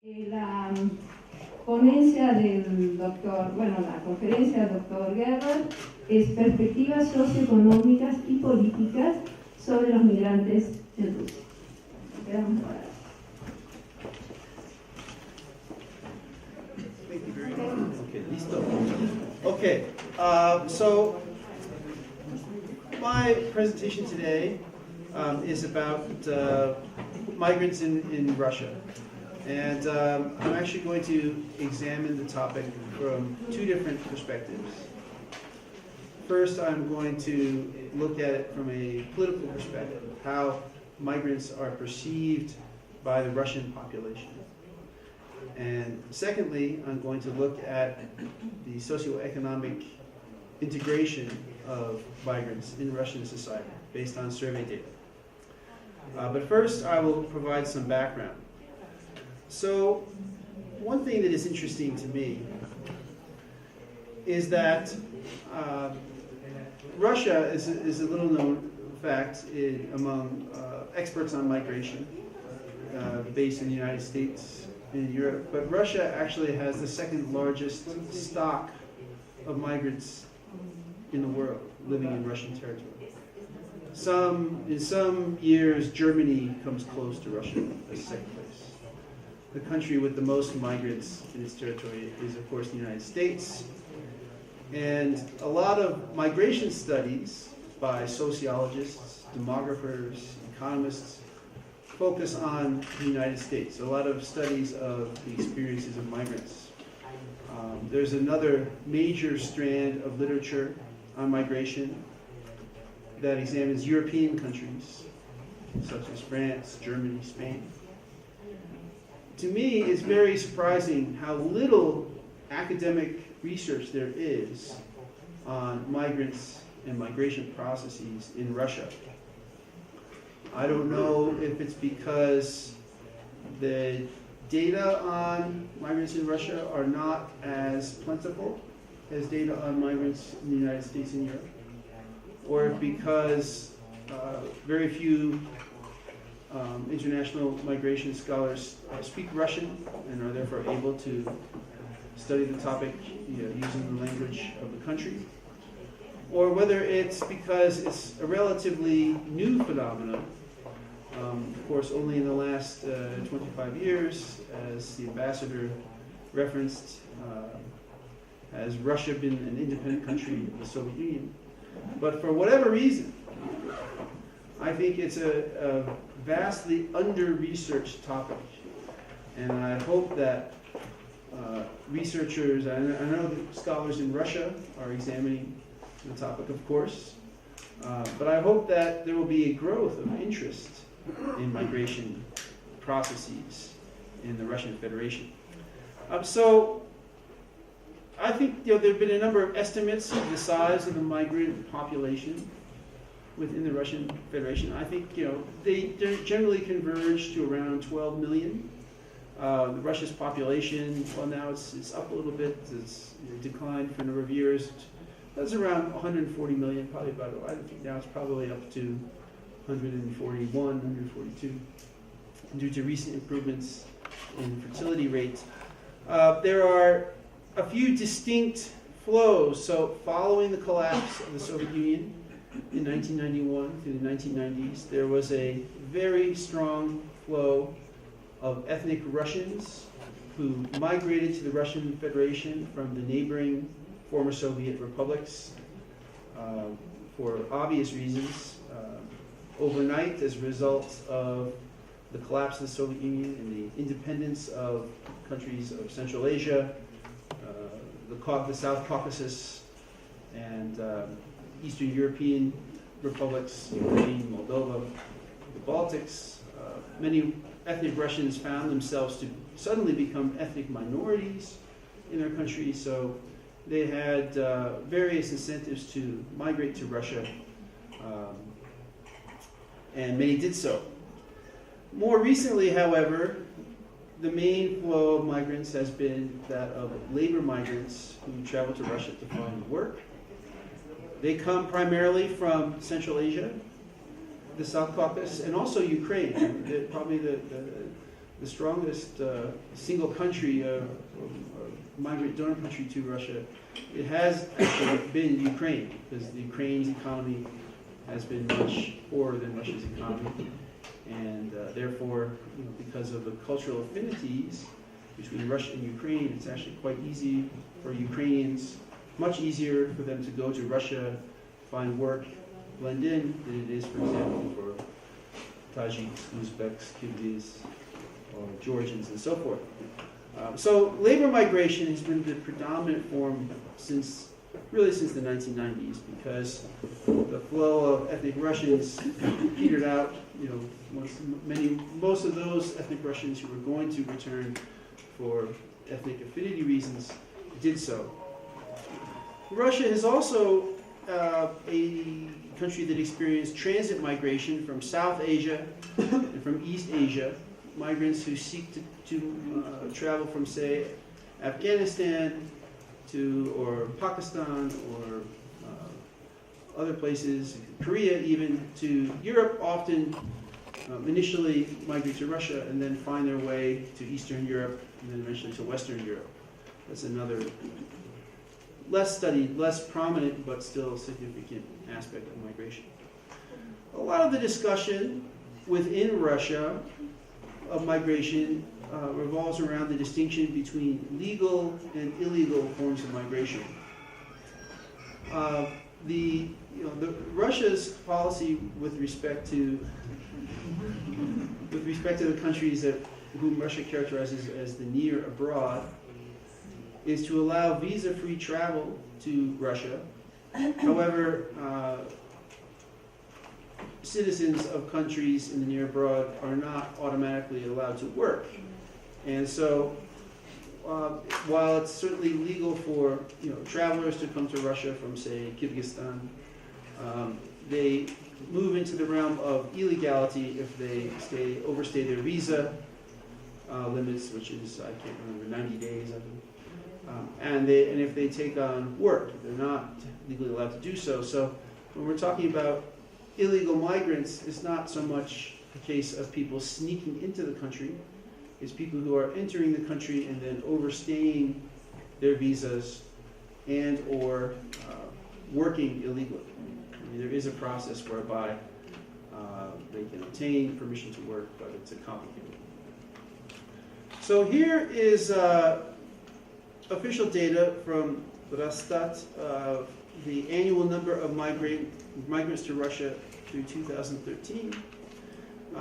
La ponencia del doctor, la conferencia del doctor Gerber es perspectivas socioeconómicas y políticas sobre los migrantes en Rusia. Quedamos para eso. Thank you very much. Okay, listo. Okay, so my presentation today is about migrants in Russia. And I'm actually going to examine the topic from two different perspectives. First, I'm going to look at it from a political perspective, how migrants are perceived by the Russian population. And secondly, I'm going to look at the socioeconomic integration of migrants in Russian society based on survey data. But first, I will provide some background. So, one thing that is interesting to me is that Russia is a little known fact among experts on migration based in the United States and Europe, but Russia actually has the second largest stock of migrants in the world living in Russian territory. In some years, Germany comes close to Russia as second place. The country with the most migrants in its territory is, of course, the United States. And a lot of migration studies by sociologists, demographers, economists focus on the United States. A lot of studies of the experiences of migrants. There's another major strand of literature on migration that examines European countries, such as France, Germany, Spain. To me, it's very surprising how little academic research there is on migrants and migration processes in Russia. I don't know if it's because the data on migrants in Russia are not as plentiful as data on migrants in the United States and Europe, or because very few international migration scholars speak Russian and are therefore able to study the topic using the language of the country, or whether it's because it's a relatively new phenomenon. Of course, only in the last 25 years, as the ambassador referenced, has Russia been an independent country of the Soviet Union. But for whatever reason, I think it's a vastly under-researched topic. And I hope that researchers, I know that scholars in Russia are examining the topic, of course, but I hope that there will be a growth of interest in migration processes in the Russian Federation. So I think there have been a number of estimates of the size of the migrant population within the Russian Federation. I think they generally converge to around 12 million. Russia's population, well, now it's up a little bit. It's declined for a number of years. That's around 140 million, probably about. I think now it's probably up to 141, 142, due to recent improvements in fertility rates. There are a few distinct flows. So, following the collapse of the Soviet Union in 1991 through the 1990s, there was a very strong flow of ethnic Russians who migrated to the Russian Federation from the neighboring former Soviet republics for obvious reasons. Overnight, as a result of the collapse of the Soviet Union and the independence of countries of Central Asia, the South Caucasus, and Eastern European republics, Ukraine, Moldova, the Baltics, many ethnic Russians found themselves to suddenly become ethnic minorities in their country, so they had various incentives to migrate to Russia, and many did so. More recently, however, the main flow of migrants has been that of labor migrants who travel to Russia to find work. They come primarily from Central Asia, the South Caucasus, and also Ukraine. Probably the the strongest single country, migrant donor country to Russia, it has actually been Ukraine, because the Ukraine's economy has been much poorer than Russia's economy, and therefore, because of the cultural affinities between Russia and Ukraine, it's actually quite easy for Ukrainians, much easier for them to go to Russia, find work, blend in, than it is, for example, for Tajiks, Uzbeks, Kyrgyz, or Georgians, and so forth. So labor migration has been the predominant form really since the 1990s, because the flow of ethnic Russians petered out. Most of those ethnic Russians who were going to return for ethnic affinity reasons did so. Russia is also a country that experienced transit migration from South Asia and from East Asia, migrants who seek to travel from, say, Afghanistan or Pakistan or other places, Korea even, to Europe, often initially migrate to Russia and then find their way to Eastern Europe and then eventually to Western Europe. That's another less studied, less prominent, but still significant aspect of migration. A lot of the discussion within Russia of migration revolves around the distinction between legal and illegal forms of migration. Russia's policy with respect to the countries whom Russia characterizes as the near abroad is to allow visa-free travel to Russia. However, citizens of countries in the near abroad are not automatically allowed to work. And so, while it's certainly legal for travelers to come to Russia from, say, Kyrgyzstan, they move into the realm of illegality if they overstay their visa limits, which is, I can't remember, 90 days, I think. And if they take on work, they're not legally allowed to do so. So when we're talking about illegal migrants, it's not so much a case of people sneaking into the country. It's people who are entering the country and then overstaying their visas and or working illegally. I mean, there is a process whereby they can obtain permission to work, but it's a complicated one. So here is official data from Rosstat, the annual number of migrants to Russia through 2013.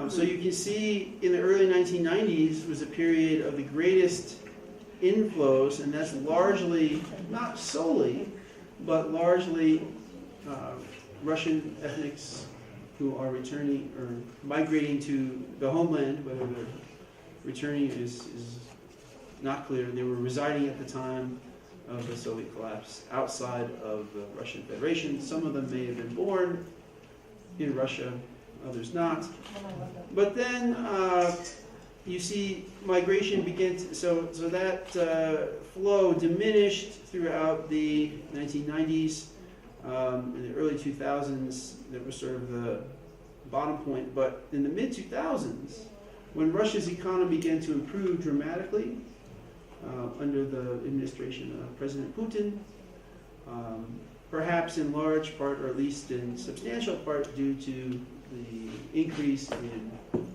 So you can see in the early 1990s was a period of the greatest inflows, and that's largely, not solely, but largely Russian ethnics who are returning or migrating to the homeland. Whether they're returning is not clear. They were residing at the time of the Soviet collapse outside of the Russian Federation. Some of them may have been born in Russia, others not. But then you see migration begin to, so that flow diminished throughout the 1990s. In the early 2000s, that was sort of the bottom point. But in the mid-2000s, when Russia's economy began to improve dramatically under the administration of President Putin, perhaps in large part, or at least in substantial part, due to the increase in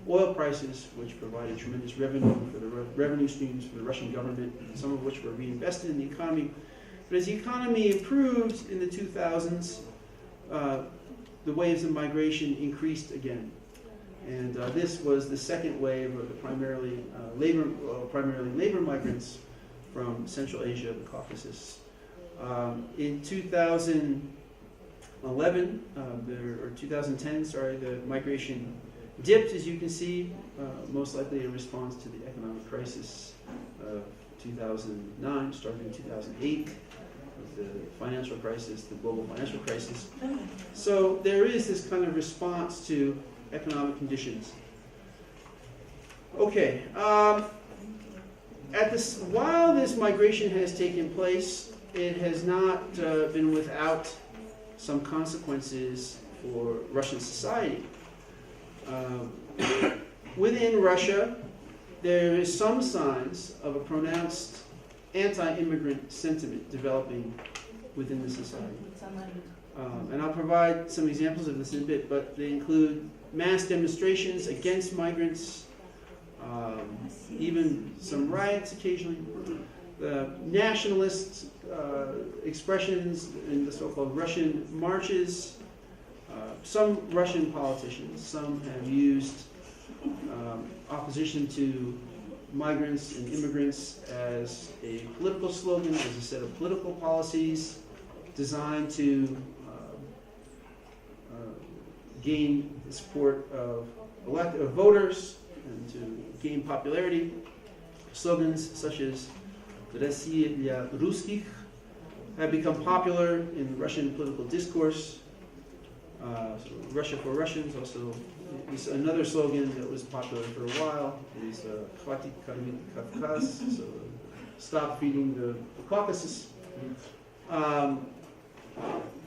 oil prices, which provided tremendous revenue for the revenue streams for the Russian government, some of which were reinvested in the economy. But as the economy improved in the 2000s, the waves of migration increased again. And this was the second wave of the primarily labor migrants from Central Asia, the Caucasus. In 2011, or 2010, the migration dipped, as you can see, most likely in response to the economic crisis of 2009, starting in 2008, with the financial crisis, the global financial crisis. So there is this kind of response to economic conditions. Okay, while this migration has taken place, it has not been without some consequences for Russian society. Within Russia, there is some signs of a pronounced anti-immigrant sentiment developing within the society. And I'll provide some examples of this in a bit, but they include mass demonstrations against migrants, even some riots occasionally, the nationalist expressions in the so-called Russian marches. Some Russian politicians, some have used opposition to migrants and immigrants as a political slogan, as a set of political policies designed to gain the support of voters and to gain popularity. Slogans such as "Россия для русских" have become popular in the Russian political discourse. So Russia for Russians also is another slogan that was popular for a while. Is "Хватит кормить Кавказ," so stop feeding the Caucasus.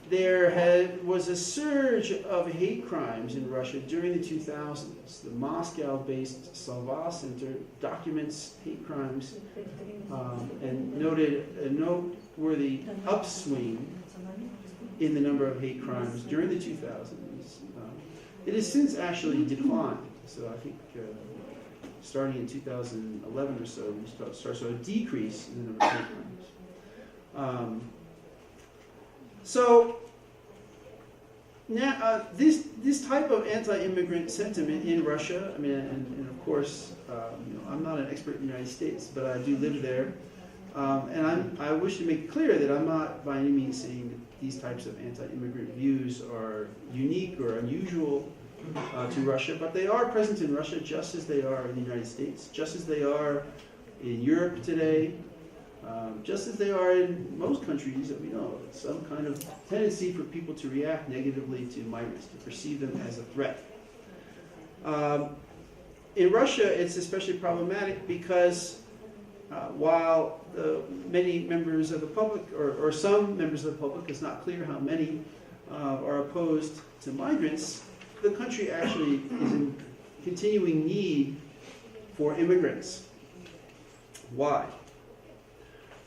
There was a surge of hate crimes in Russia during the 2000s. The Moscow-based Salva Center documents hate crimes and noted a noteworthy upswing in the number of hate crimes during the 2000s. It has since actually declined. So I think starting in 2011 or so, we start a decrease in the number of hate crimes. So now this type of anti-immigrant sentiment in Russia, I mean, and of course, I'm not an expert in the United States, but I do live there, and I wish to make it clear that I'm not by any means saying that these types of anti-immigrant views are unique or unusual to Russia, but they are present in Russia just as they are in the United States, just as they are in Europe today. Just as they are in most countries that we know of, some kind of tendency for people to react negatively to migrants, to perceive them as a threat. In Russia, it's especially problematic because while many members of the public, or some members of the public, it's not clear how many, are opposed to migrants, the country actually is in continuing need for immigrants. Why?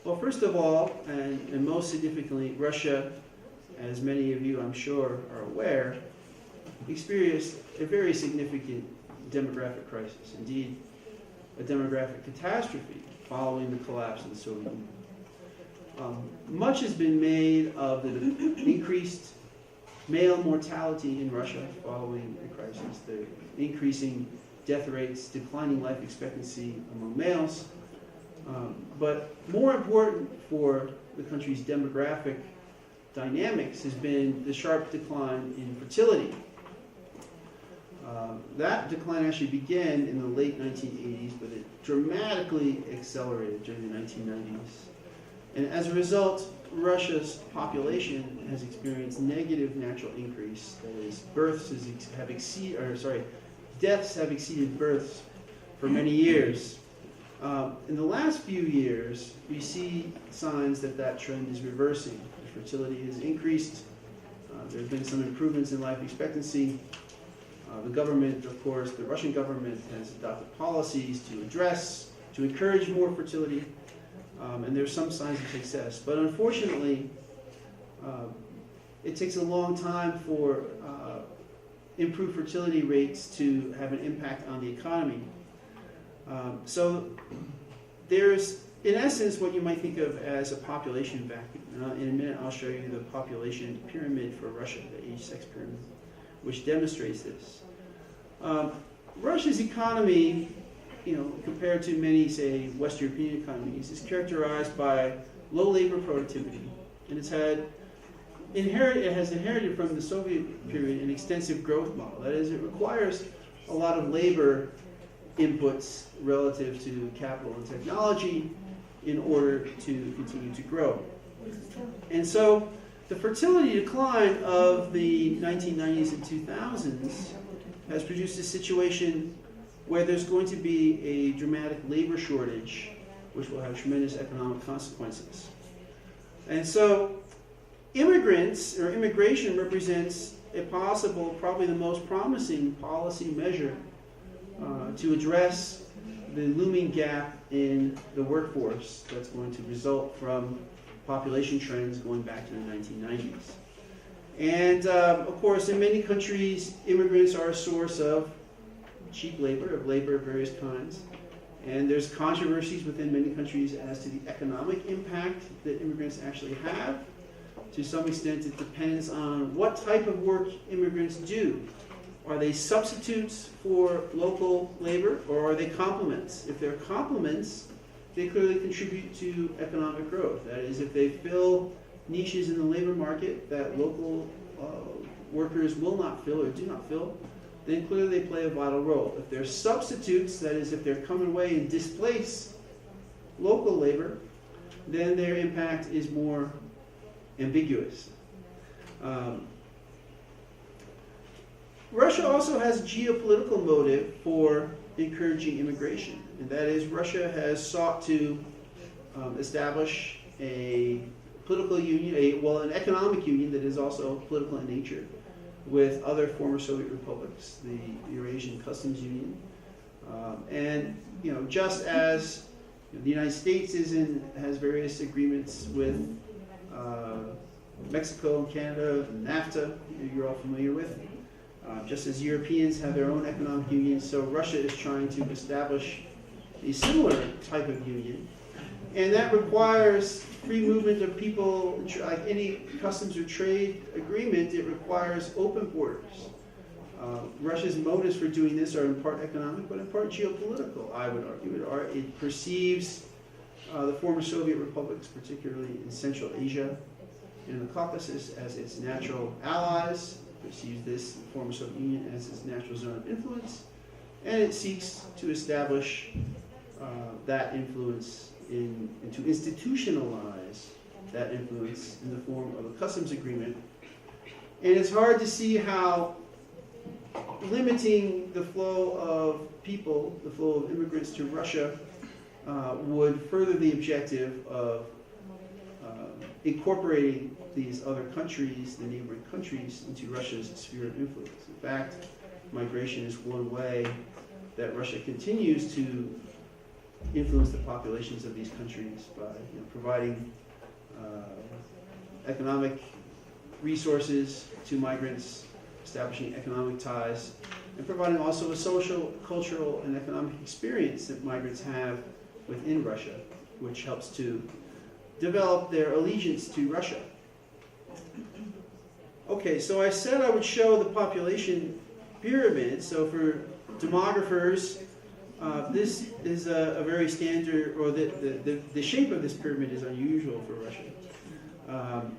Well, first of all, and most significantly, Russia, as many of you I'm sure are aware, experienced a very significant demographic crisis, indeed a demographic catastrophe following the collapse of the Soviet Union. Much has been made of the increased male mortality in Russia following the crisis, the increasing death rates, declining life expectancy among males. But more important for the country's demographic dynamics has been the sharp decline in fertility. That decline actually began in the late 1980s, but it dramatically accelerated during the 1990s. And as a result, Russia's population has experienced negative natural increase. That is, deaths have exceeded births for many years. In the last few years, we see signs that trend is reversing. The fertility has increased. There have been some improvements in life expectancy. The government, of course, the Russian government has adopted policies to encourage more fertility, and there's some signs of success. But unfortunately, it takes a long time for improved fertility rates to have an impact on the economy. So there's, in essence, what you might think of as a population vacuum. In a minute, I'll show you the population pyramid for Russia, the age-sex pyramid, which demonstrates this. Russia's economy, compared to many, say, West European economies, is characterized by low labor productivity, and it has inherited from the Soviet period an extensive growth model. That is, it requires a lot of labor inputs relative to capital and technology in order to continue to grow. And so the fertility decline of the 1990s and 2000s has produced a situation where there's going to be a dramatic labor shortage, which will have tremendous economic consequences. And so immigrants, or immigration, represents a possible, probably the most promising policy measure to address the looming gap in the workforce that's going to result from population trends going back to the 1990s. And of course, in many countries, immigrants are a source of cheap labor, of labor of various kinds. And there's controversies within many countries as to the economic impact that immigrants actually have. To some extent, it depends on what type of work immigrants do. Are they substitutes for local labor, or are they complements? If they're complements, they clearly contribute to economic growth. That is, if they fill niches in the labor market that local workers will not fill or do not fill, then clearly they play a vital role. If they're substitutes, that is, if they're coming away and displace local labor, then their impact is more ambiguous. Russia also has a geopolitical motive for encouraging immigration, and that is Russia has sought to establish a political union, an economic union that is also political in nature with other former Soviet republics, the Eurasian Customs Union. And just as the United States has various agreements with Mexico and Canada, and NAFTA, you're all familiar with. Just as Europeans have their own economic unions, so Russia is trying to establish a similar type of union. And that requires free movement of people. Like any customs or trade agreement, it requires open borders. Russia's motives for doing this are in part economic, but in part geopolitical, I would argue. It perceives the former Soviet republics, particularly in Central Asia and the Caucasus, as its natural allies. It perceives this, the former Soviet Union, as its natural zone of influence. And it seeks to establish that influence and to institutionalize that influence in the form of a customs agreement. And it's hard to see how limiting the flow of people, the flow of immigrants to Russia, would further the objective of incorporating these other countries, the neighboring countries, into Russia's sphere of influence. In fact, migration is one way that Russia continues to influence the populations of these countries by providing economic resources to migrants, establishing economic ties, and providing also a social, cultural, and economic experience that migrants have within Russia, which helps to develop their allegiance to Russia. Okay, so I said I would show the population pyramid. So for demographers, this is a very standard, or the shape of this pyramid is unusual for Russia.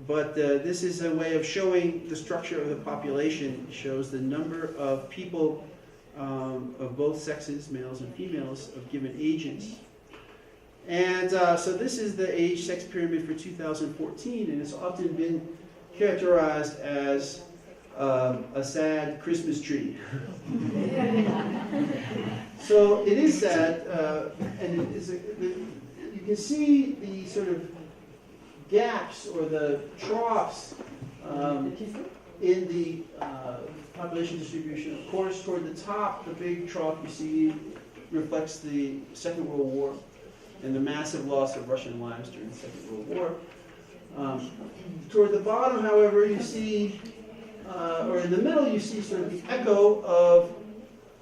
But this is a way of showing the structure of the population. It shows the number of people of both sexes, males and females, of given ages. And so this is the age-sex pyramid for 2014, and it's often been characterized as a sad Christmas tree. So it is sad, and it is you can see the sort of gaps or the troughs in the population distribution. Of course, toward the top, the big trough you see reflects the Second World War and the massive loss of Russian lives during the Second World War. Toward the bottom, however, you see, or in the middle, you see sort of the echo of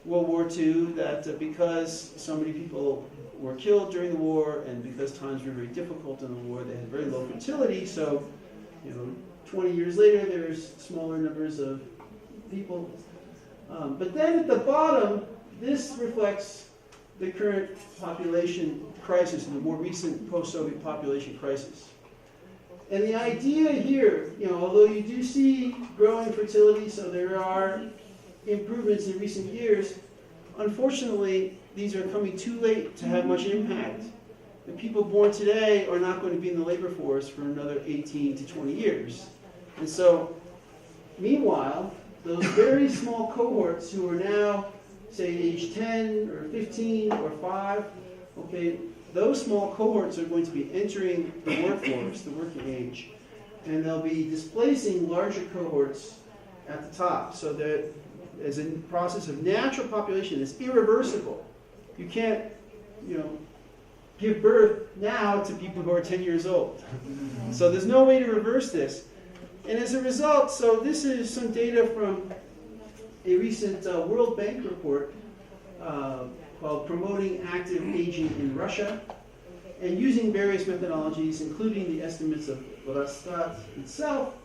World War II, that because so many people were killed during the war, and because times were very difficult in the war, they had very low fertility. So, 20 years later, there's smaller numbers of people. But then at the bottom, this reflects the current population crisis, and the more recent post-Soviet population crisis. And the idea here, although you do see growing fertility, so there are improvements in recent years, unfortunately, these are coming too late to have much impact. The people born today are not going to be in the labor force for another 18 to 20 years. And so, meanwhile, those very small cohorts who are now, say, age 10 or 15 or 5, okay, those small cohorts are going to be entering the workforce, the working age, and they'll be displacing larger cohorts at the top. So that as a process of natural population, it's irreversible. you can't, give birth now to people who are 10 years old. So there's no way to reverse this. And as a result, so this is some data from a recent World Bank report called Promoting Active Aging in Russia, and using various methodologies, including the estimates of Rosstat itself.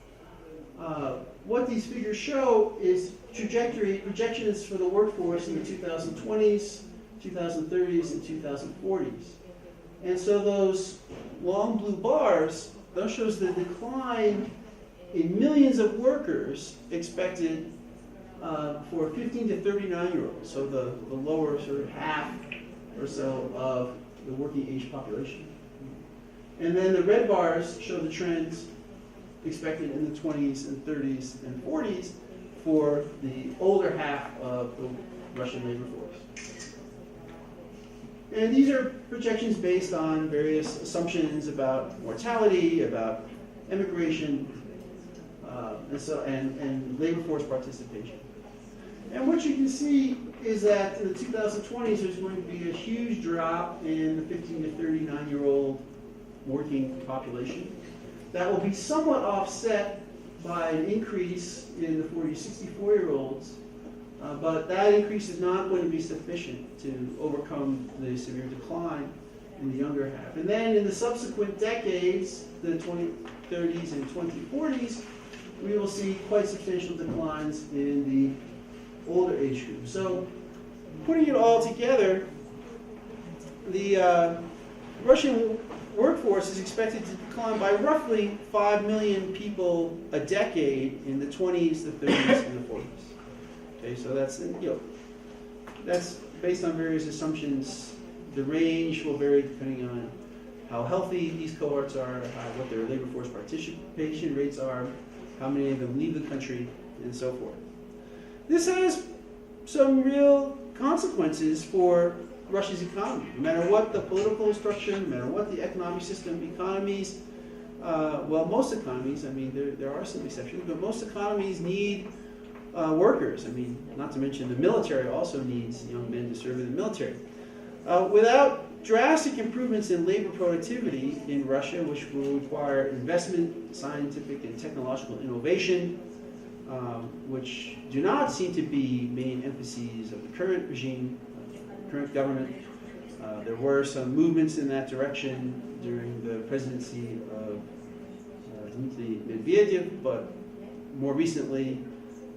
What these figures show is projections for the workforce in the 2020s, 2030s, and 2040s. And so those long blue bars, that shows the decline in millions of workers expected for 15 to 39-year-olds, so the lower sort of half or so of the working age population. And then the red bars show the trends expected in the 20s and 30s and 40s for the older half of the Russian labor force. And these are projections based on various assumptions about mortality, about immigration, and labor force participation. And what you can see is that in the 2020s, there's going to be a huge drop in the 15 to 39-year-old working population. That will be somewhat offset by an increase in the 40 to 64-year-olds, but that increase is not going to be sufficient to overcome the severe decline in the younger half. And then in the subsequent decades, the 2030s and 2040s, we will see quite substantial declines in the older age group. So putting it all together, the Russian workforce is expected to decline by roughly 5 million people a decade in the 20s, the 30s, and the 40s. Okay, so that's based on various assumptions. The range will vary depending on how healthy these cohorts are, what their labor force participation rates are, how many of them leave the country, and so forth. This has some real consequences for Russia's economy. No matter what the political structure, no matter what the economic system, economies, most economies, there are some exceptions, but most economies need workers. Not to mention the military also needs young men to serve in the military. Without drastic improvements in labor productivity in Russia, which will require investment, scientific and technological innovation, which do not seem to be main emphases of the current regime, current government. There were some movements in that direction during the presidency of Dmitry Medvedev, but more recently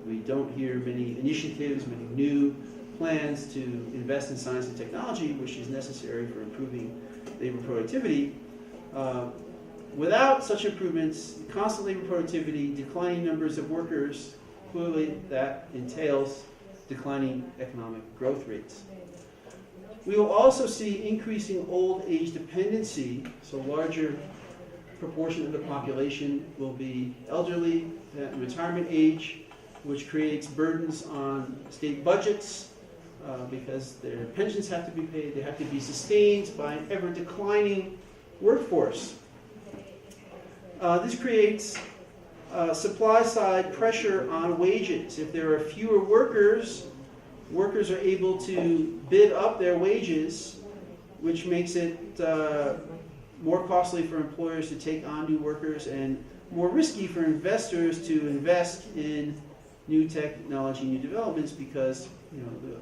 we don't hear many initiatives, many new plans to invest in science and technology, which is necessary for improving labor productivity. Without such improvements, constant labor productivity, declining numbers of workers, clearly that entails declining economic growth rates. We will also see increasing old age dependency, so larger proportion of the population will be elderly at retirement age, which creates burdens on state budgets because their pensions have to be paid, they have to be sustained by an ever declining workforce. This creates supply side pressure on wages. If there are fewer workers, workers are able to bid up their wages, which makes it more costly for employers to take on new workers and more risky for investors to invest in new technology, new developments, because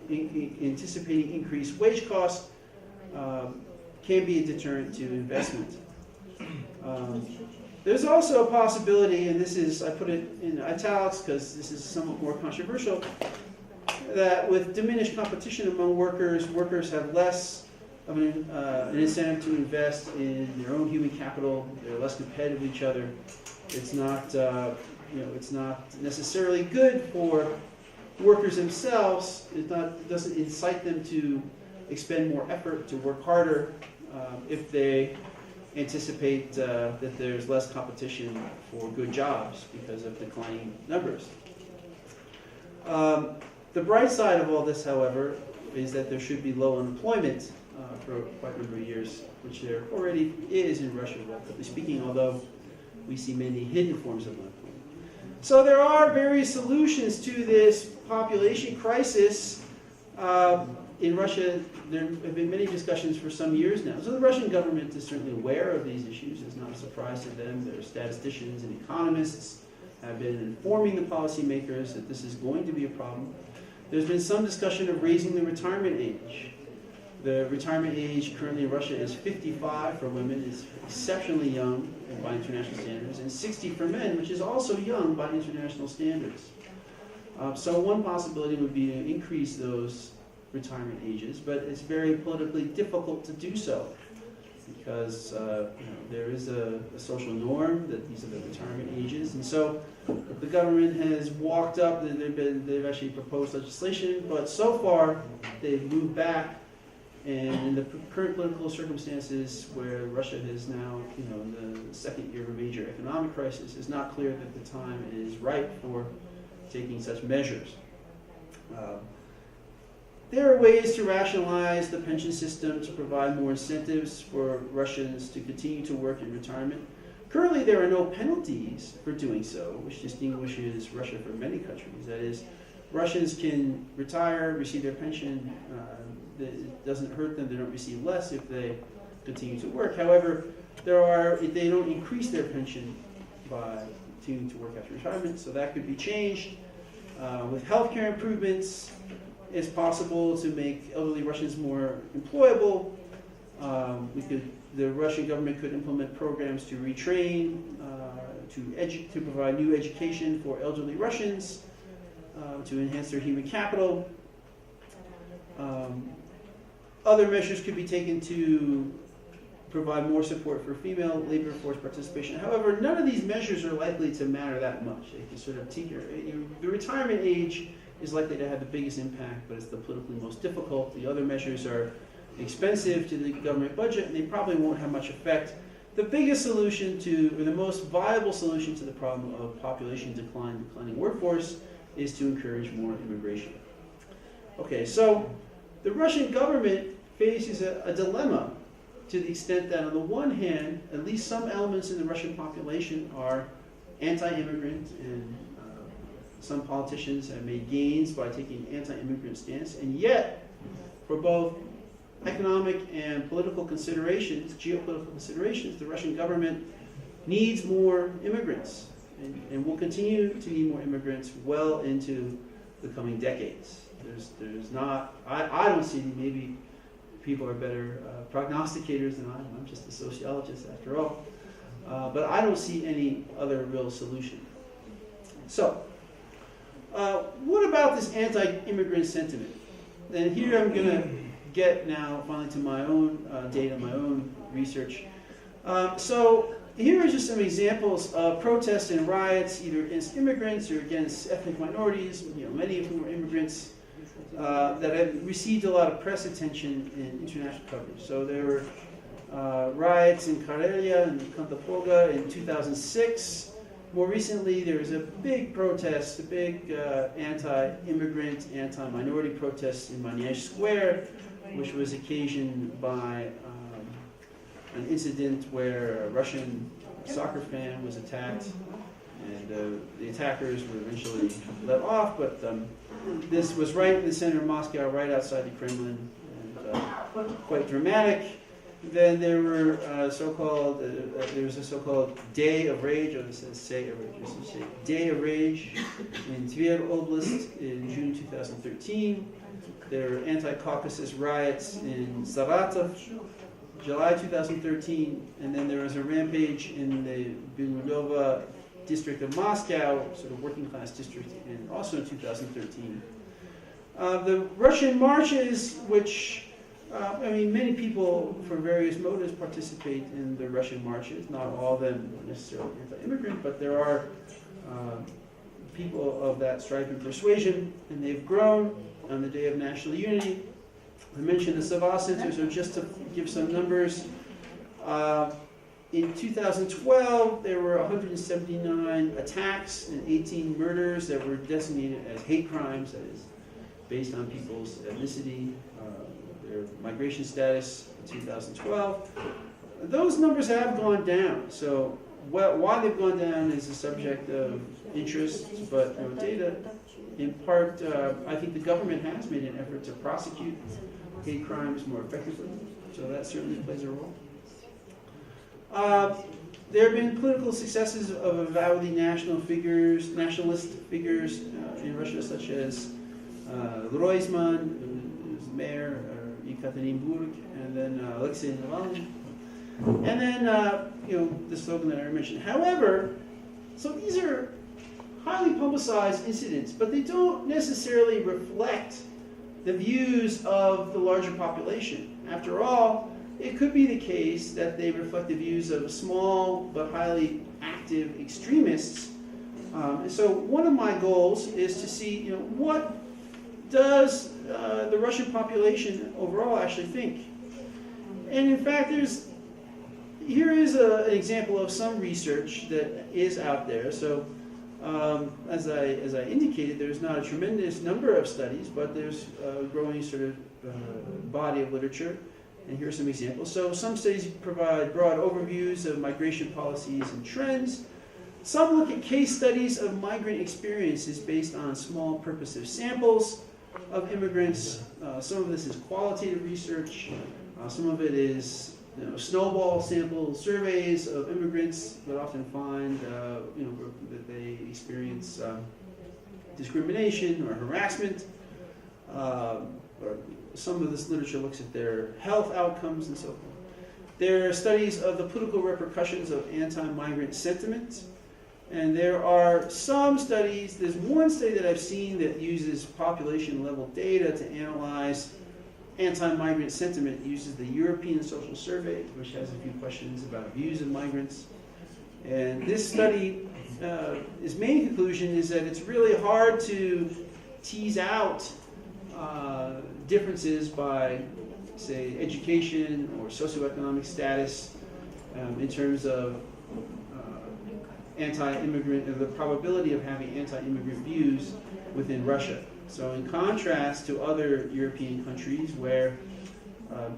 anticipating increased wage costs can be a deterrent to investment. There's also a possibility, and I put it in italics because this is somewhat more controversial, that with diminished competition among workers, workers have less of an incentive to invest in their own human capital. They're less competitive with each other. It's not, it's not necessarily good for workers themselves. It doesn't incite them to expend more effort, to work harder, if they anticipate that there's less competition for good jobs because of declining numbers. The bright side of all this, however, is that there should be low unemployment for quite a number of years, which there already is in Russia, relatively speaking, although we see many hidden forms of unemployment. So there are various solutions to this population crisis. In Russia, there have been many discussions for some years now. So the Russian government is certainly aware of these issues. It's not a surprise to them. Their statisticians and economists have been informing the policymakers that this is going to be a problem. There's been some discussion of raising the retirement age. The retirement age currently in Russia is 55 for women, is exceptionally young by international standards, and 60 for men, which is also young by international standards. So one possibility would be to increase those retirement ages, but it's very politically difficult to do so because there is a social norm that these are the retirement ages, and so the government has walked up. They've actually proposed legislation, but so far they've moved back. And in the current political circumstances, where Russia is now, in the second year of a major economic crisis, it's not clear that the time is ripe for taking such measures. There are ways to rationalize the pension system to provide more incentives for Russians to continue to work in retirement. Currently, there are no penalties for doing so, which distinguishes Russia from many countries. That is, Russians can retire, receive their pension. It doesn't hurt them. They don't receive less if they continue to work. However, if they don't increase their pension by continuing to work after retirement, so that could be changed. With healthcare improvements, it's possible to make elderly Russians more employable. The Russian government could implement programs to retrain, to provide new education for elderly Russians, to enhance their human capital. Other measures could be taken to provide more support for female labor force participation. However, none of these measures are likely to matter that much. They can sort of tinker. The retirement age is likely to have the biggest impact, but it's the politically most difficult. The other measures are expensive to the government budget, and they probably won't have much effect. The biggest solution or the most viable solution to the problem of population declining workforce, is to encourage more immigration. Okay, so the Russian government faces a dilemma to the extent that on the one hand, at least some elements in the Russian population are anti-immigrant, and some politicians have made gains by taking an anti-immigrant stance, and yet, for both economic and political considerations, geopolitical considerations, the Russian government needs more immigrants, and will continue to need more immigrants well into the coming decades. There's not, I don't see, maybe people are better prognosticators than I am. I'm just a sociologist after all. But I don't see any other real solution. So, what about this anti-immigrant sentiment? And here I'm going to get now finally to my own data, my own research. So here are just some examples of protests and riots, either against immigrants or against ethnic minorities, many of whom are immigrants, that have received a lot of press attention in international coverage. So there were riots in Karelia and Kantapoga in 2006. More recently, there was a big protest, a big anti-immigrant, anti-minority protest in Manege Square, which was occasioned by an incident where a Russian soccer fan was attacked, and the attackers were eventually let off, but this was right in the center of Moscow, right outside the Kremlin, and quite dramatic. Then there were there was a so-called Day of Rage, or this says Say of Rage, this is Day of Rage in Tver Oblast in June 2013. There were anti-Caucasus riots in Saratov, July 2013, and then there was a rampage in the Beludova district of Moscow, sort of working class district, and also in 2013. The Russian marches, which many people for various motives participate in the Russian marches. Not all of them necessarily anti-immigrant, but there are people of that stripe and persuasion, and they've grown on the Day of National Unity. I mentioned the Savas Center, so just to give some numbers, in 2012 there were 179 attacks and 18 murders that were designated as hate crimes, that is, based on people's ethnicity, their migration status in 2012. Those numbers have gone down. So why they've gone down is a subject of interests, but data. In part, I think the government has made an effort to prosecute hate crimes more effectively, so that certainly plays a role. There have been political successes of avowedly nationalist figures in Russia, such as Groisman, who was the mayor, Yekaterinburg, and then Alexei Navalny, and then the slogan that I mentioned. However, so these are highly publicized incidents, but they don't necessarily reflect the views of the larger population. After all, it could be the case that they reflect the views of small but highly active extremists. And so one of my goals is to see, what does the Russian population overall actually think? And in fact, here is an example of some research that is out there. So as I indicated, there's not a tremendous number of studies, but there's a growing sort of body of literature. And here are some examples. So some studies provide broad overviews of migration policies and trends. Some look at case studies of migrant experiences based on small purposive samples of immigrants. Some of this is qualitative research. Some of it is snowball sample surveys of immigrants that often find that they experience discrimination or harassment. Or some of this literature looks at their health outcomes and so forth. There are studies of the political repercussions of anti-migrant sentiment. And there are some studies, there's one study that I've seen that uses population level data to analyze anti-migrant sentiment. It uses the European Social Survey, which has a few questions about views of migrants. And this study, its main conclusion is that it's really hard to tease out differences by, say, education or socioeconomic status in terms of anti-immigrant, or the probability of having anti-immigrant views within Russia. So in contrast to other European countries where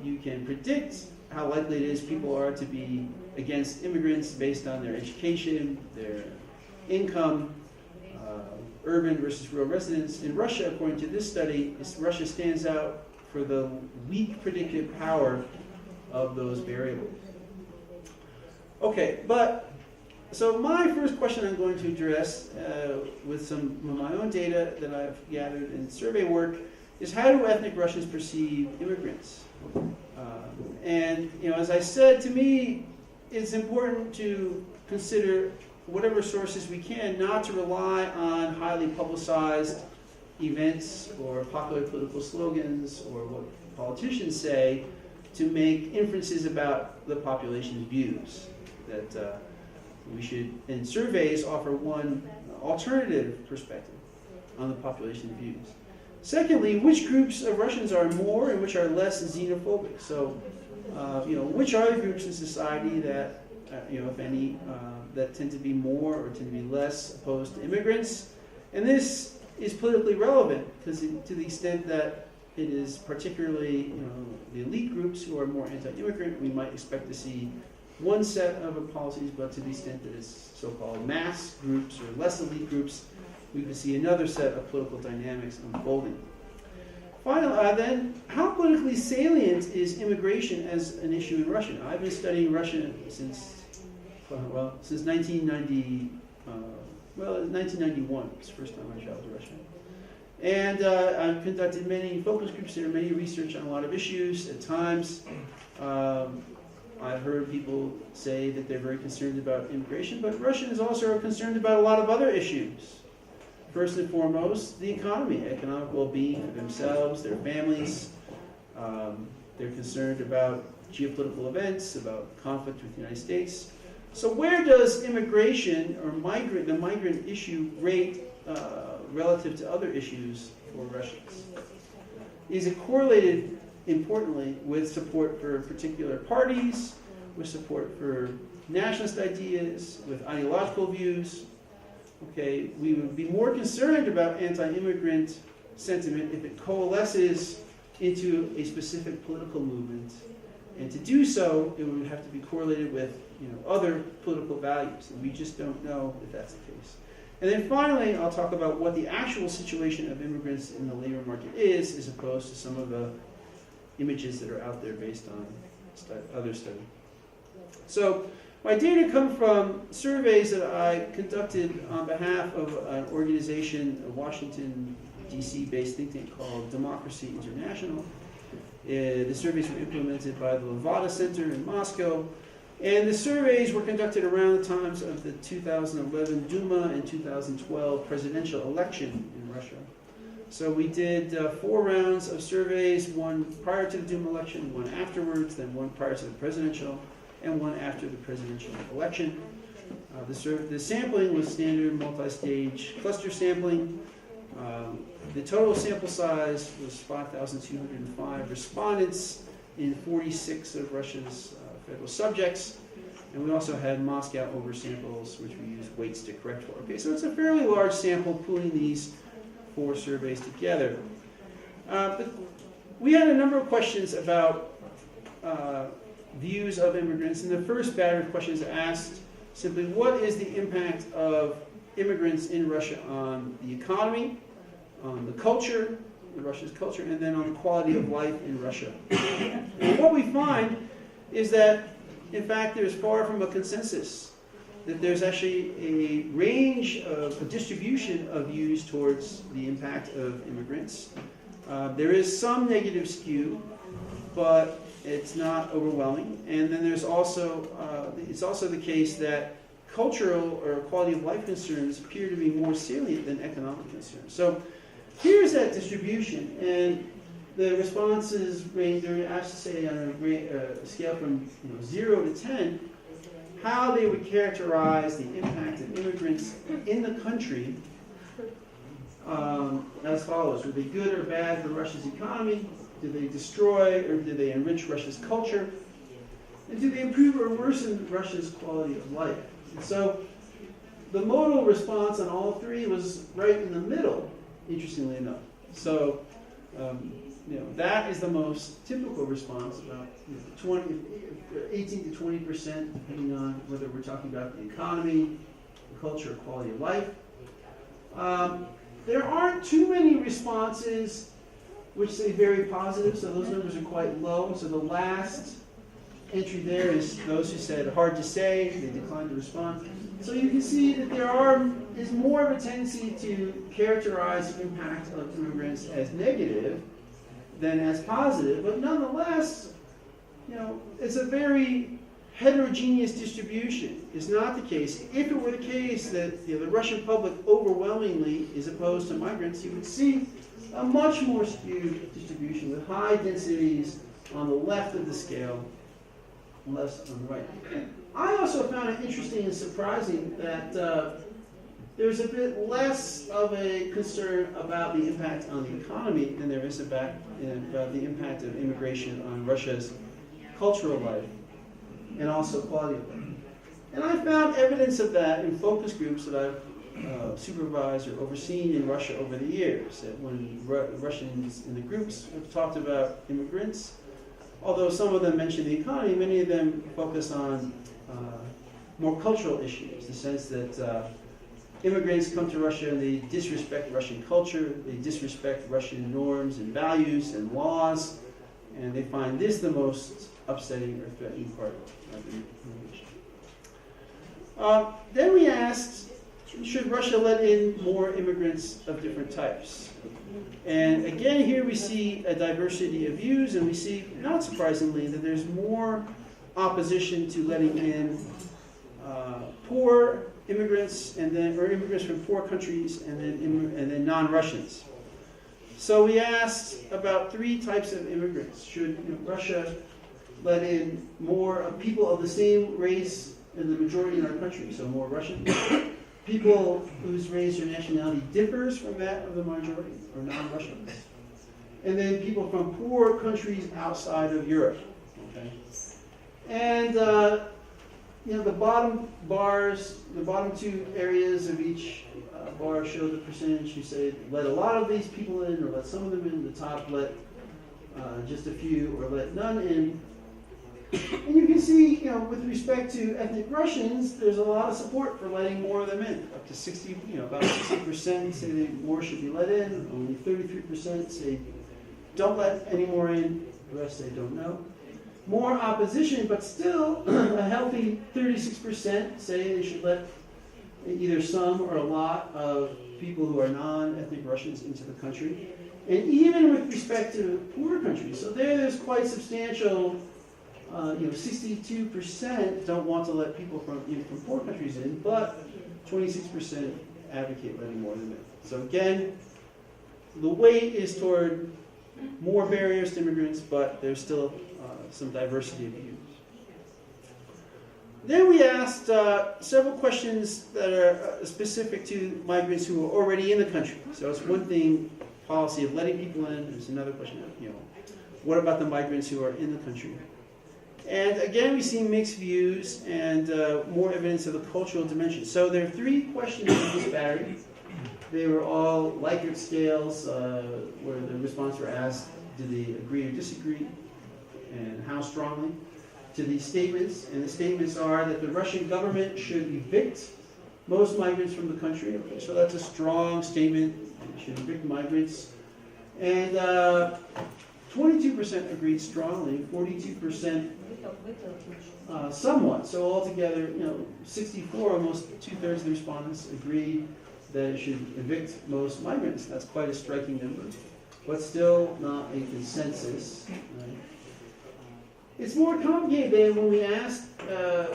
you can predict how likely it is people are to be against immigrants based on their education, their income, urban versus rural residents. In Russia, according to this study, Russia stands out for the weak predictive power of those variables. Okay, so my first question I'm going to address with some of my own data that I've gathered in survey work is, how do ethnic Russians perceive immigrants? And as I said, to me, it's important to consider whatever sources we can, not to rely on highly publicized events or popular political slogans or what politicians say to make inferences about the population's views. That we should, in surveys, offer one alternative perspective on the population's views. Secondly, which groups of Russians are more and which are less xenophobic? So, which are the groups in society that, if any, that tend to be more or tend to be less opposed to immigrants? And this is politically relevant because to the extent that it is particularly, the elite groups who are more anti-immigrant, we might expect to see one set of policies, but to the extent that it's so-called mass groups or less elite groups, we could see another set of political dynamics unfolding. Finally, then, how politically salient is immigration as an issue in Russia? I've been studying Russia since 1990. 1991 was the first time I traveled to Russia. And I've conducted many focus groups there, many research on a lot of issues. At times, I've heard people say that they're very concerned about immigration, but Russians also are concerned about a lot of other issues. First and foremost, the economy, economic well-being for themselves, their families. They're concerned about geopolitical events, about conflict with the United States. So where does immigration or the migrant issue rate relative to other issues for Russians? Is it correlated, importantly, with support for particular parties, with support for nationalist ideas, with ideological views? Okay, we would be more concerned about anti-immigrant sentiment if it coalesces into a specific political movement. And to do so, it would have to be correlated with other political values, and we just don't know if that's the case. And then finally, I'll talk about what the actual situation of immigrants in the labor market is, as opposed to some of the images that are out there based on other studies. So my data come from surveys that I conducted on behalf of an organization, a Washington, D.C.-based think tank called Democracy International. The surveys were implemented by the Levada Center in Moscow. And the surveys were conducted around the times of the 2011 Duma and 2012 presidential election in Russia. So we did 4 rounds of surveys, one prior to the Duma election, one afterwards, then one prior to the presidential, and one after the presidential election. The sampling was standard multi-stage cluster sampling. The total sample size was 5,205 respondents in 46 of Russia's federal subjects, and we also had Moscow oversamples, which we used weights to correct for. Okay, so it's a fairly large sample pooling these 4 surveys together. But we had a number of questions about views of immigrants, and the first battery of questions asked simply, what is the impact of immigrants in Russia on the economy, on the culture, Russia's culture, and then on the quality of life in Russia? And what we find is that, in fact, there's far from a consensus, that there's actually a range of a distribution of views towards the impact of immigrants. There is some negative skew, but it's not overwhelming. And then there's also, it's also the case that cultural or quality of life concerns appear to be more salient than economic concerns. So here's that distribution, and the responses range, they're asked to say on a scale from 0 to 10, how they would characterize the impact of immigrants in the country as follows. Were they good or bad for Russia's economy? Do they destroy or do they enrich Russia's culture? And do they improve or worsen Russia's quality of life? And so the modal response on all 3 was right in the middle, interestingly enough. So that is the most typical response, about 18 to 20%, depending on whether we're talking about the economy, the culture, quality of life. There aren't too many responses which say very positive, so those numbers are quite low. So the last entry there is those who said hard to say, they declined to respond. So you can see that there is more of a tendency to characterize the impact of immigrants as negative than as positive, but nonetheless, it's a very heterogeneous distribution. It's not the case. If it were the case that the Russian public overwhelmingly is opposed to migrants, you would see a much more skewed distribution with high densities on the left of the scale, less on the right. I also found it interesting and surprising that there's a bit less of a concern about the impact on the economy than there is about the impact of immigration on Russia's cultural life and also quality of life. And I found evidence of that in focus groups that I've supervised or overseen in Russia over the years. That when Russians in the groups have talked about immigrants, although some of them mention the economy, many of them focus on more cultural issues, the sense that immigrants come to Russia and they disrespect Russian culture, they disrespect Russian norms and values and laws, and they find this the most upsetting or threatening part of immigration. Then we asked, should Russia let in more immigrants of different types? And again, here we see a diversity of views, and we see, not surprisingly, that there's more opposition to letting in poor immigrants, or immigrants from poor countries, and then non-Russians. So we asked about 3 types of immigrants. Should Russia let in more people of the same race in the majority in our country, so more Russians? People whose race or nationality differs from that of the majority, or non-Russians. And then people from poor countries outside of Europe. Okay? And the bottom bars, the bottom 2 areas of each bar show the percentage who say let a lot of these people in, or let some of them in. The top let just a few, or let none in. And you can see, with respect to ethnic Russians, there's a lot of support for letting more of them in. Up to 60, about 60% say that more should be let in. Only 33% say don't let any more in. The rest say don't know. More opposition, but still a healthy 36% say they should let either some or a lot of people who are non-ethnic Russians into the country. And even with respect to poor countries, so there's quite substantial, 62% don't want to let people from poor countries in, but 26% advocate letting more of them in. So again, the weight is toward more barriers to immigrants, but there's still some diversity of views. Then we asked several questions that are specific to migrants who are already in the country. So it's one thing, policy of letting people in. There's another question of, what about the migrants who are in the country? And again, we see mixed views and more evidence of the cultural dimension. So there are 3 questions in this battery. They were all Likert scales, where the response were asked, do they agree or disagree, and how strongly, to these statements. And the statements are that the Russian government should evict most migrants from the country. Okay, so that's a strong statement. It should evict migrants. And 22% agreed strongly, 42% somewhat. So altogether, 64, almost 2/3 of the respondents agree that it should evict most migrants. That's quite a striking number, but still not a consensus. Right? It's more complicated than when we ask,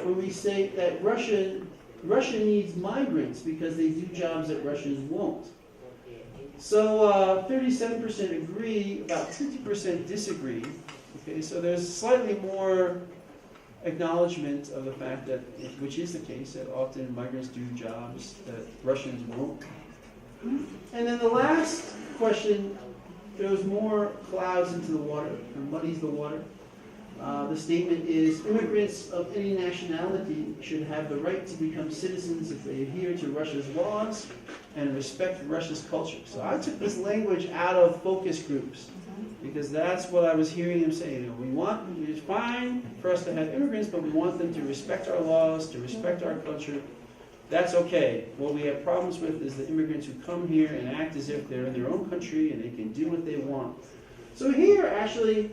when we say that Russia needs migrants because they do jobs that Russians won't. So 37% agree, about 50% disagree. Okay, so there's slightly more acknowledgement of the fact that, which is the case, that often migrants do jobs that Russians won't. And then the last question throws more clouds into the water, and muddies the water. The statement is, immigrants of any nationality should have the right to become citizens if they adhere to Russia's laws and respect Russia's culture. So I took this language out of focus groups, because that's what I was hearing them saying. It's fine for us to have immigrants, but we want them to respect our laws, to respect our culture. That's okay. What we have problems with is the immigrants who come here and act as if they're in their own country and they can do what they want. So here, actually,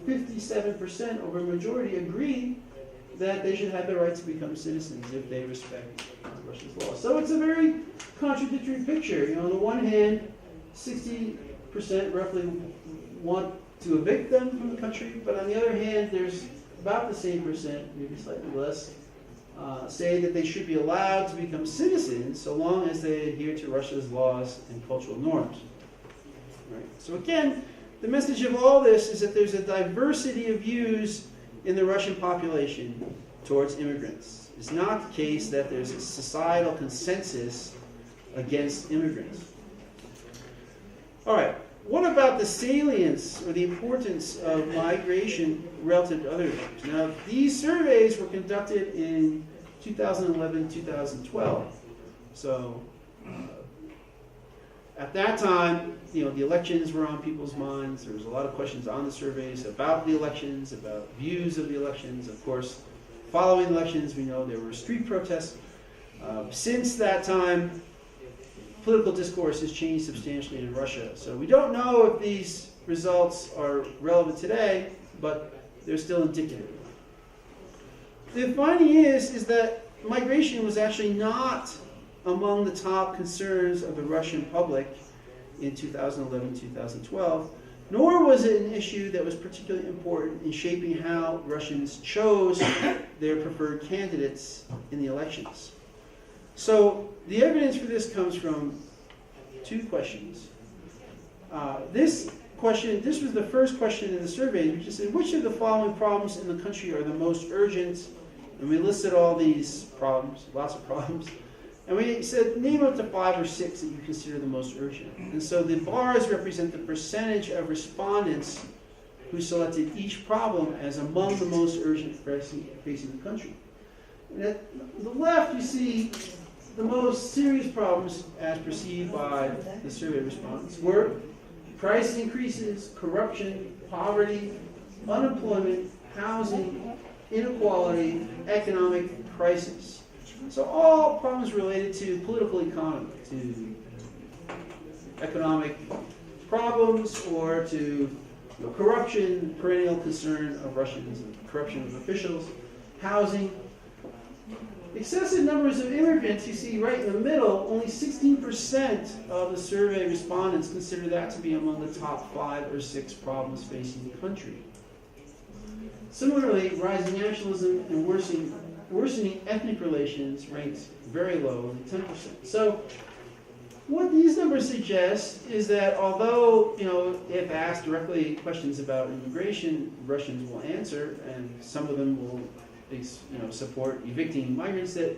57% over a majority agree that they should have the right to become citizens if they respect Russia's laws. So it's a very contradictory picture. On the one hand, 60% roughly want to evict them from the country, but on the other hand, there's about the same percent, maybe slightly less, say that they should be allowed to become citizens so long as they adhere to Russia's laws and cultural norms. Right. So again, the message of all this is that there's a diversity of views in the Russian population towards immigrants. It's not the case that there's a societal consensus against immigrants. All right, what about the salience or the importance of migration relative to other issues? Now, these surveys were conducted in 2011, 2012. So at that time, the elections were on people's minds. There was a lot of questions on the surveys about the elections, about views of the elections. Of course, following elections, we know there were street protests. Since that time, political discourse has changed substantially in Russia. So we don't know if these results are relevant today, but they're still indicative. The finding is that migration was actually not among the top concerns of the Russian public in 2011, 2012, nor was it an issue that was particularly important in shaping how Russians chose their preferred candidates in the elections. So the evidence for this comes from 2 questions. This was the first question in the survey, which said, which of the following problems in the country are the most urgent? And we listed all these problems, lots of problems. And we said, name up to 5 or 6 that you consider the most urgent. And so the bars represent the percentage of respondents who selected each problem as among the most urgent facing the country. And at the left, you see the most serious problems as perceived by the survey respondents were price increases, corruption, poverty, unemployment, housing, inequality, economic crisis. So all problems related to political economy, to economic problems, or to corruption, perennial concern of Russians, and corruption of officials, housing. Excessive numbers of immigrants, you see right in the middle, only 16% of the survey respondents consider that to be among the top 5 or 6 problems facing the country. Similarly, rising nationalism and worsening ethnic relations ranks very low, only 10%. So what these numbers suggest is that although, if asked directly questions about immigration, Russians will answer, and some of them will support evicting migrants, that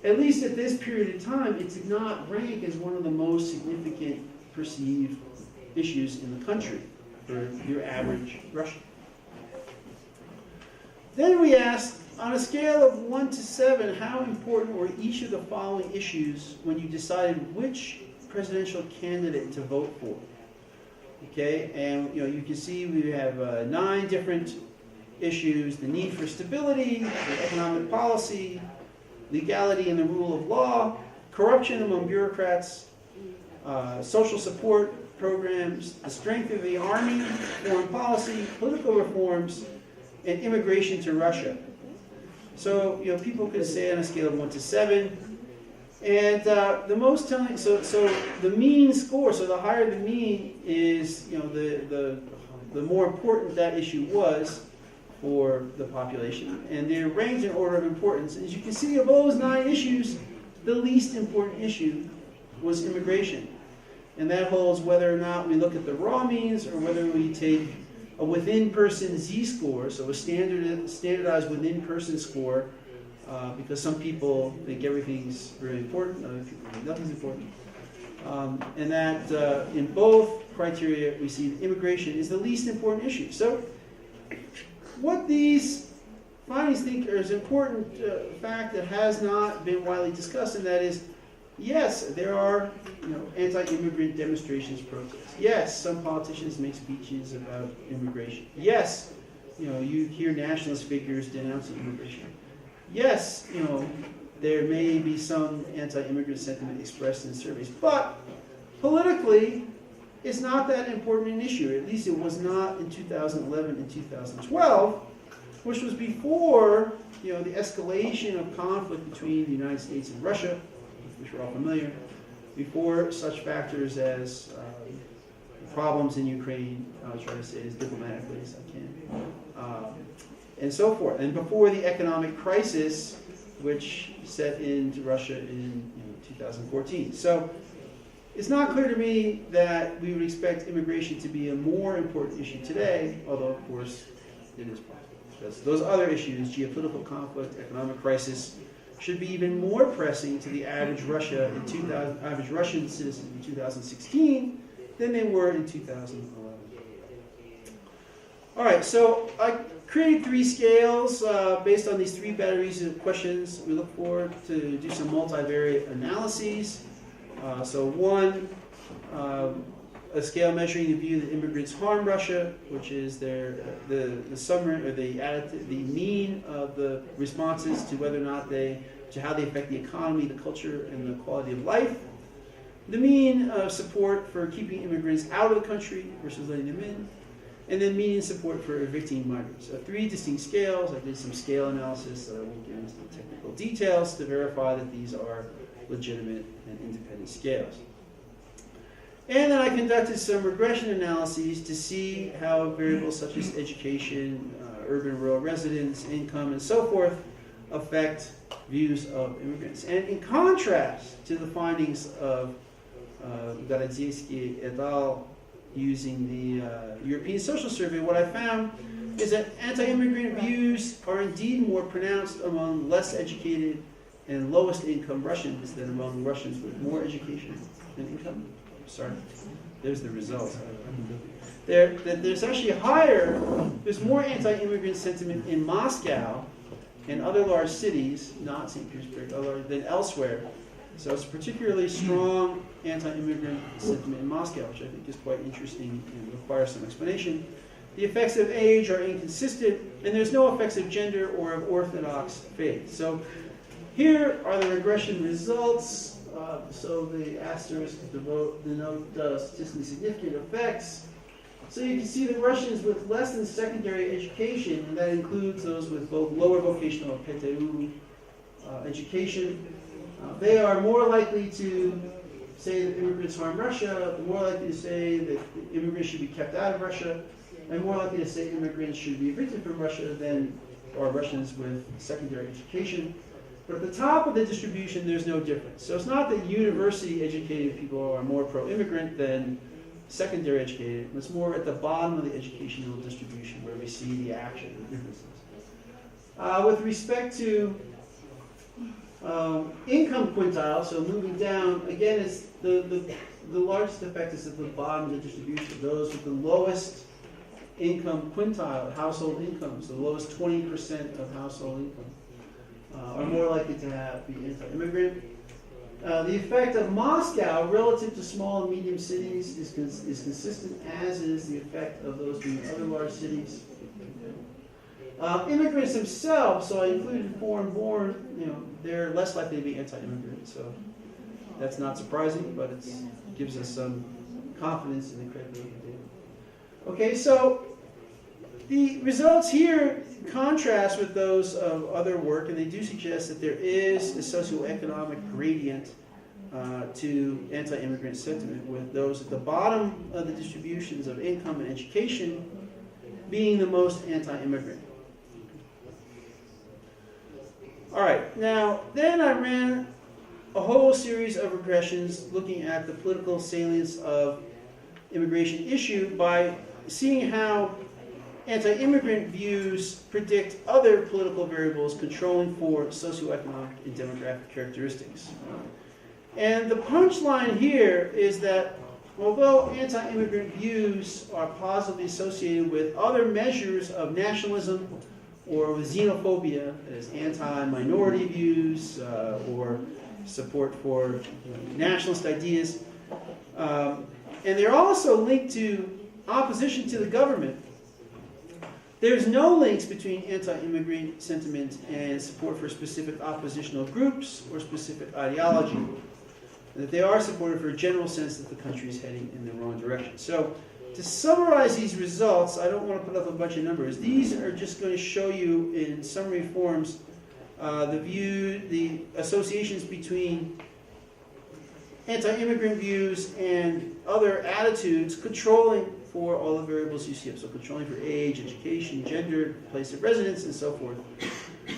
at least at this period of time, it did not rank as one of the most significant perceived issues in the country for your average Russian. Then we asked, on a scale of 1 to 7, how important were each of the following issues when you decided which presidential candidate to vote for? Okay, and you can see we have 9 different issues: the need for stability, the economic policy, legality and the rule of law, corruption among bureaucrats, social support programs, the strength of the army, foreign policy, political reforms, and immigration to Russia. So, people could say on a scale of 1 to 7. And the most telling, so the mean score, so the higher the mean is, the more important that issue was for the population. And they're ranked in order of importance. As you can see, of those 9 issues, the least important issue was immigration. And that holds whether or not we look at the raw means or whether we take a within-person Z-score, so a standardized within-person score, because some people think everything's very important, other people think nothing's important. And that in both criteria, we see that immigration is the least important issue. So what these findings think is an important fact that has not been widely discussed, and that is, yes, there are anti-immigrant demonstrations, protests. Yes, some politicians make speeches about immigration. Yes, you hear nationalist figures denouncing immigration. Yes, there may be some anti-immigrant sentiment expressed in surveys, but politically, it's not that important an issue. At least it was not in 2011 and 2012, which was before the escalation of conflict between the United States and Russia, which we're all familiar, before such factors as problems in Ukraine, I'll try to say it as diplomatically as I can, and so forth, and before the economic crisis which set into Russia in 2014. So it's not clear to me that we would expect immigration to be a more important issue today, although of course it is possible. Because those other issues, geopolitical conflict, economic crisis, should be even more pressing to the average average Russian citizen in 2016 than they were in 2011. All right, so I created 3 scales based on these 3 batteries of questions. We look forward to do some multivariate analyses. So 1, a scale measuring the view that immigrants harm Russia, which is the summary or the mean of the responses to whether or not to how they affect the economy, the culture, and the quality of life. The mean of support for keeping immigrants out of the country versus letting them in, and then mean support for evicting migrants. So 3 distinct scales. I did some scale analysis that I won't get into the technical details to verify that these are legitimate and independent scales. And then I conducted some regression analyses to see how variables such as education, urban-rural residence, income, and so forth affect views of immigrants. And in contrast to the findings of Garadziejski et al. Using the European Social Survey, what I found is that anti-immigrant views are indeed more pronounced among less educated and lowest income Russians than among Russians with more education and income. Sorry, there's the results. There's actually there's more anti-immigrant sentiment in Moscow and other large cities, not St. Petersburg, than elsewhere. So it's a particularly strong anti-immigrant sentiment in Moscow, which I think is quite interesting and requires some explanation. The effects of age are inconsistent, and there's no effects of gender or of orthodox faith. So here are the regression results. So the asterisks denote statistically significant effects. So you can see the Russians with less than secondary education, and that includes those with both lower vocational PTU education. They are more likely to say that immigrants harm Russia, more likely to say that immigrants should be kept out of Russia, and more likely to say immigrants should be evicted from Russia than are Russians with secondary education. But at the top of the distribution, there's no difference. So it's not that university-educated people are more pro-immigrant than secondary educated. It's more at the bottom of the educational distribution where we see the actual differences. With respect to income quintile, so moving down, again, it's the largest effect is at the bottom of the distribution. Those with the lowest income quintile, household incomes, the lowest 20% of household income, are more likely to be anti-immigrant. The effect of Moscow relative to small and medium cities is consistent, as is the effect of those in other large cities. Immigrants themselves, so I included foreign-born, they're less likely to be anti-immigrant, so that's not surprising, but it gives us some confidence in the credibility of data. Okay, so the results here contrast with those of other work, and they do suggest that there is a socioeconomic gradient to anti-immigrant sentiment, with those at the bottom of the distributions of income and education being the most anti-immigrant. All right, now then I ran a whole series of regressions looking at the political salience of immigration issue by seeing how anti-immigrant views predict other political variables controlling for socioeconomic and demographic characteristics. And the punchline here is that although anti-immigrant views are positively associated with other measures of nationalism or with xenophobia, that is anti-minority views or support for nationalist ideas, and they're also linked to opposition to the government, there's no links between anti-immigrant sentiment and support for specific oppositional groups or specific ideology. And that they are supported for a general sense that the country is heading in the wrong direction. So to summarize these results, I don't want to put up a bunch of numbers. These are just going to show you in summary forms the associations between anti-immigrant views and other attitudes controlling for all the variables you see up. So controlling for age, education, gender, place of residence, and so forth.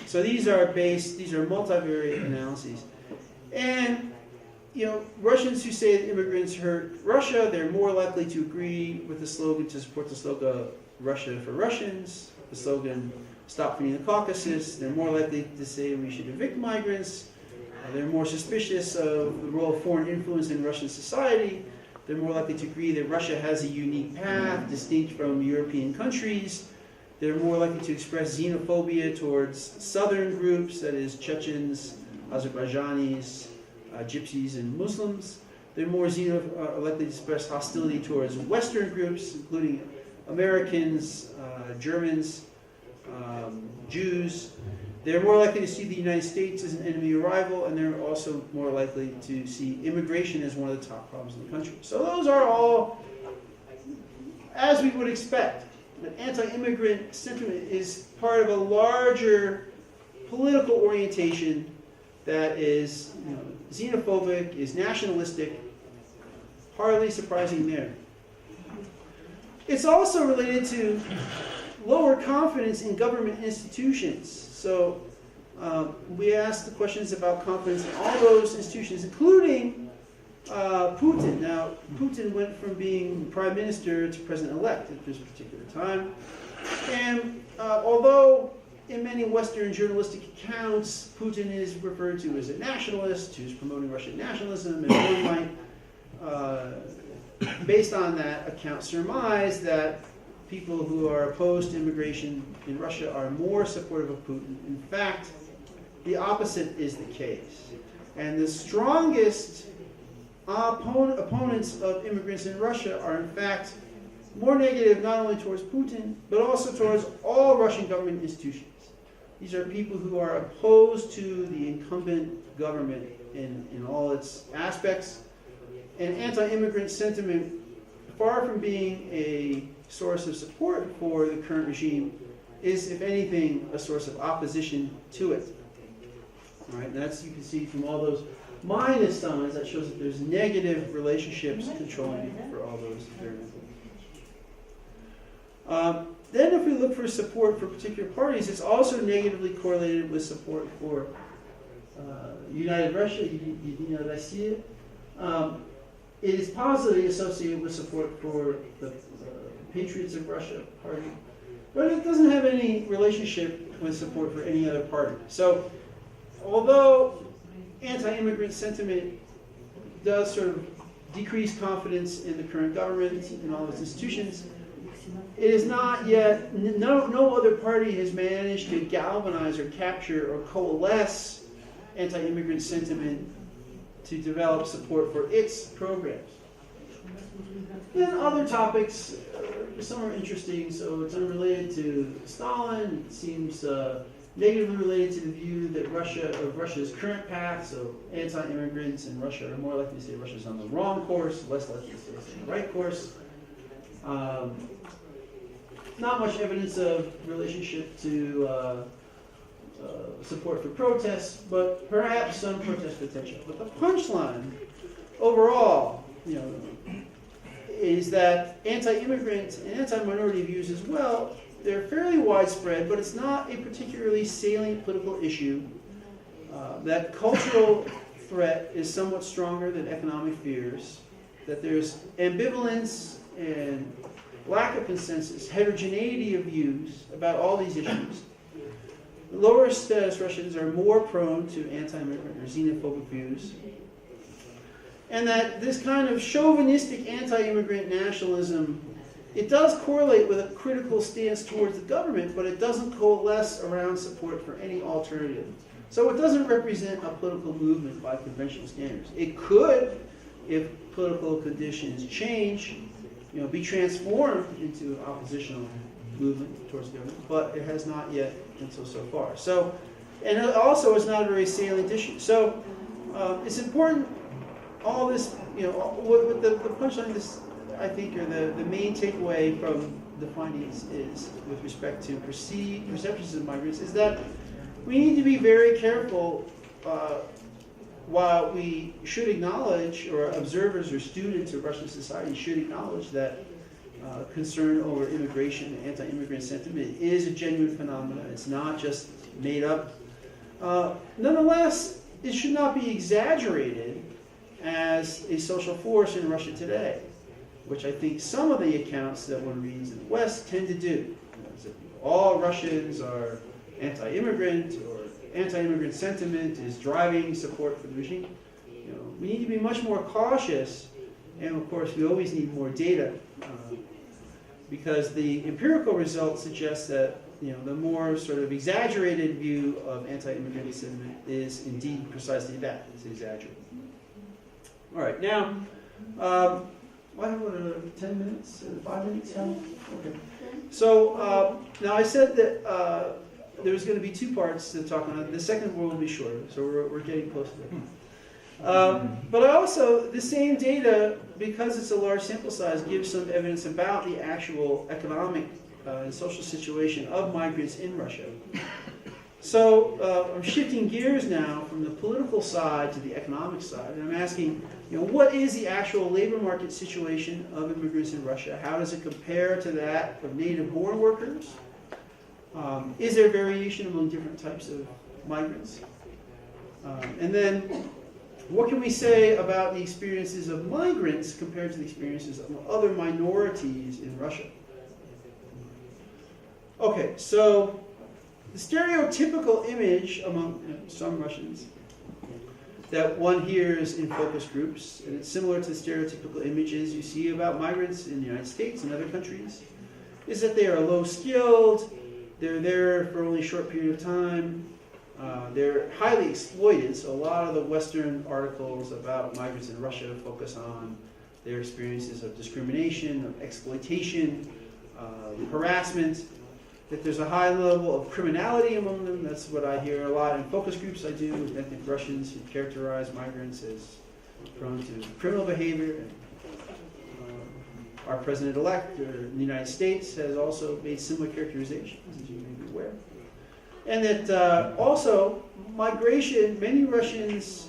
So these are multivariate analyses. And Russians who say that immigrants hurt Russia, they're more likely to agree with the slogan, to support the slogan Russia for Russians, the slogan Stop Feeding the Caucasus. They're more likely to say we should evict migrants. They're more suspicious of the role of foreign influence in Russian society. They're more likely to agree that Russia has a unique path, distinct from European countries. They're more likely to express xenophobia towards southern groups, that is Chechens, Azerbaijanis, Gypsies, and Muslims. They're more likely to express hostility towards Western groups, including Americans, Germans, Jews. They're more likely to see the United States as an enemy or rival, and they're also more likely to see immigration as one of the top problems in the country. So those are all, as we would expect, that anti-immigrant sentiment is part of a larger political orientation that is xenophobic, is nationalistic, hardly surprising there. It's also related to lower confidence in government institutions. So we asked the questions about confidence in all those institutions, including Putin. Now, Putin went from being prime minister to president-elect at this particular time. And although in many Western journalistic accounts, Putin is referred to as a nationalist who's promoting Russian nationalism, and one might, based on that account, surmise that people who are opposed to immigration in Russia are more supportive of Putin. In fact, the opposite is the case. And the strongest opponents of immigrants in Russia are, in fact, more negative not only towards Putin, but also towards all Russian government institutions. These are people who are opposed to the incumbent government in all its aspects. And anti-immigrant sentiment, far from being a source of support for the current regime, is, if anything, a source of opposition to it. All right, and that's, you can see from all those minus signs, that shows that there's negative relationships controlling it for all those variables. Then if we look for support for particular parties, it's also negatively correlated with support for United Russia, Единая Россия. It is positively associated with support for the Patriots of Russia party, but it doesn't have any relationship with support for any other party. So although anti-immigrant sentiment does sort of decrease confidence in the current government and all its institutions, it is not yet, no other party has managed to galvanize or capture or coalesce anti-immigrant sentiment to develop support for its programs. Then other topics, some are interesting, so it's unrelated to Stalin. It seems negatively related to the view that Russia's current path, so anti-immigrants in Russia are more likely to say Russia's on the wrong course, less likely to say it's on the right course. Not much evidence of relationship to support for protests, but perhaps some protest potential. But the punchline overall, is that anti-immigrant and anti-minority views as well, they're fairly widespread, but it's not a particularly salient political issue. That cultural threat is somewhat stronger than economic fears, that there's ambivalence and lack of consensus, heterogeneity of views about all these issues. Lower status Russians are more prone to anti-immigrant or xenophobic views. And that this kind of chauvinistic anti-immigrant nationalism, it does correlate with a critical stance towards the government, but it doesn't coalesce around support for any alternative. So it doesn't represent a political movement by conventional standards. It could, if political conditions change, be transformed into an oppositional movement towards government, but it has not yet until so far. So, and it also is not a very salient issue. So it's important, all this, what the punchline, this, I think, or the main takeaway from the findings is, with respect to perceptions of migrants, is that we need to be very careful. While we should acknowledge, or observers or students of Russian society should acknowledge that concern over immigration and anti-immigrant sentiment is a genuine phenomenon. It's not just made up. Nonetheless, it should not be exaggerated as a social force in Russia today, which I think some of the accounts that one reads in the West tend to do. All Russians are anti-immigrant, or anti-immigrant sentiment is driving support for the regime. We need to be much more cautious, and of course we always need more data, because the empirical results suggest that the more sort of exaggerated view of anti-immigrant sentiment is indeed precisely that. It's exaggerated. All right, now, I have 10 minutes, 5 minutes? Okay. So now I said that there's going to be two parts to talk on. The second one will be shorter, so we're getting close to it. But also, the same data, because it's a large sample size, gives some evidence about the actual economic and social situation of migrants in Russia. So I'm shifting gears now from the political side to the economic side, and I'm asking, what is the actual labor market situation of immigrants in Russia? How does it compare to that of native-born workers? Is there variation among different types of migrants? And then, what can we say about the experiences of migrants compared to the experiences of other minorities in Russia? Okay, so the stereotypical image among some Russians that one hears in focus groups, and it's similar to the stereotypical images you see about migrants in the United States and other countries, is that they are low-skilled, they're there for only a short period of time, they're highly exploited. So a lot of the Western articles about migrants in Russia focus on their experiences of discrimination, of exploitation, harassment, that there's a high level of criminality among them. That's what I hear a lot in focus groups I do with ethnic Russians who characterize migrants as prone to criminal behavior. And, our president-elect in the United States has also made similar characterizations, as you may be aware. And that also migration, many Russians,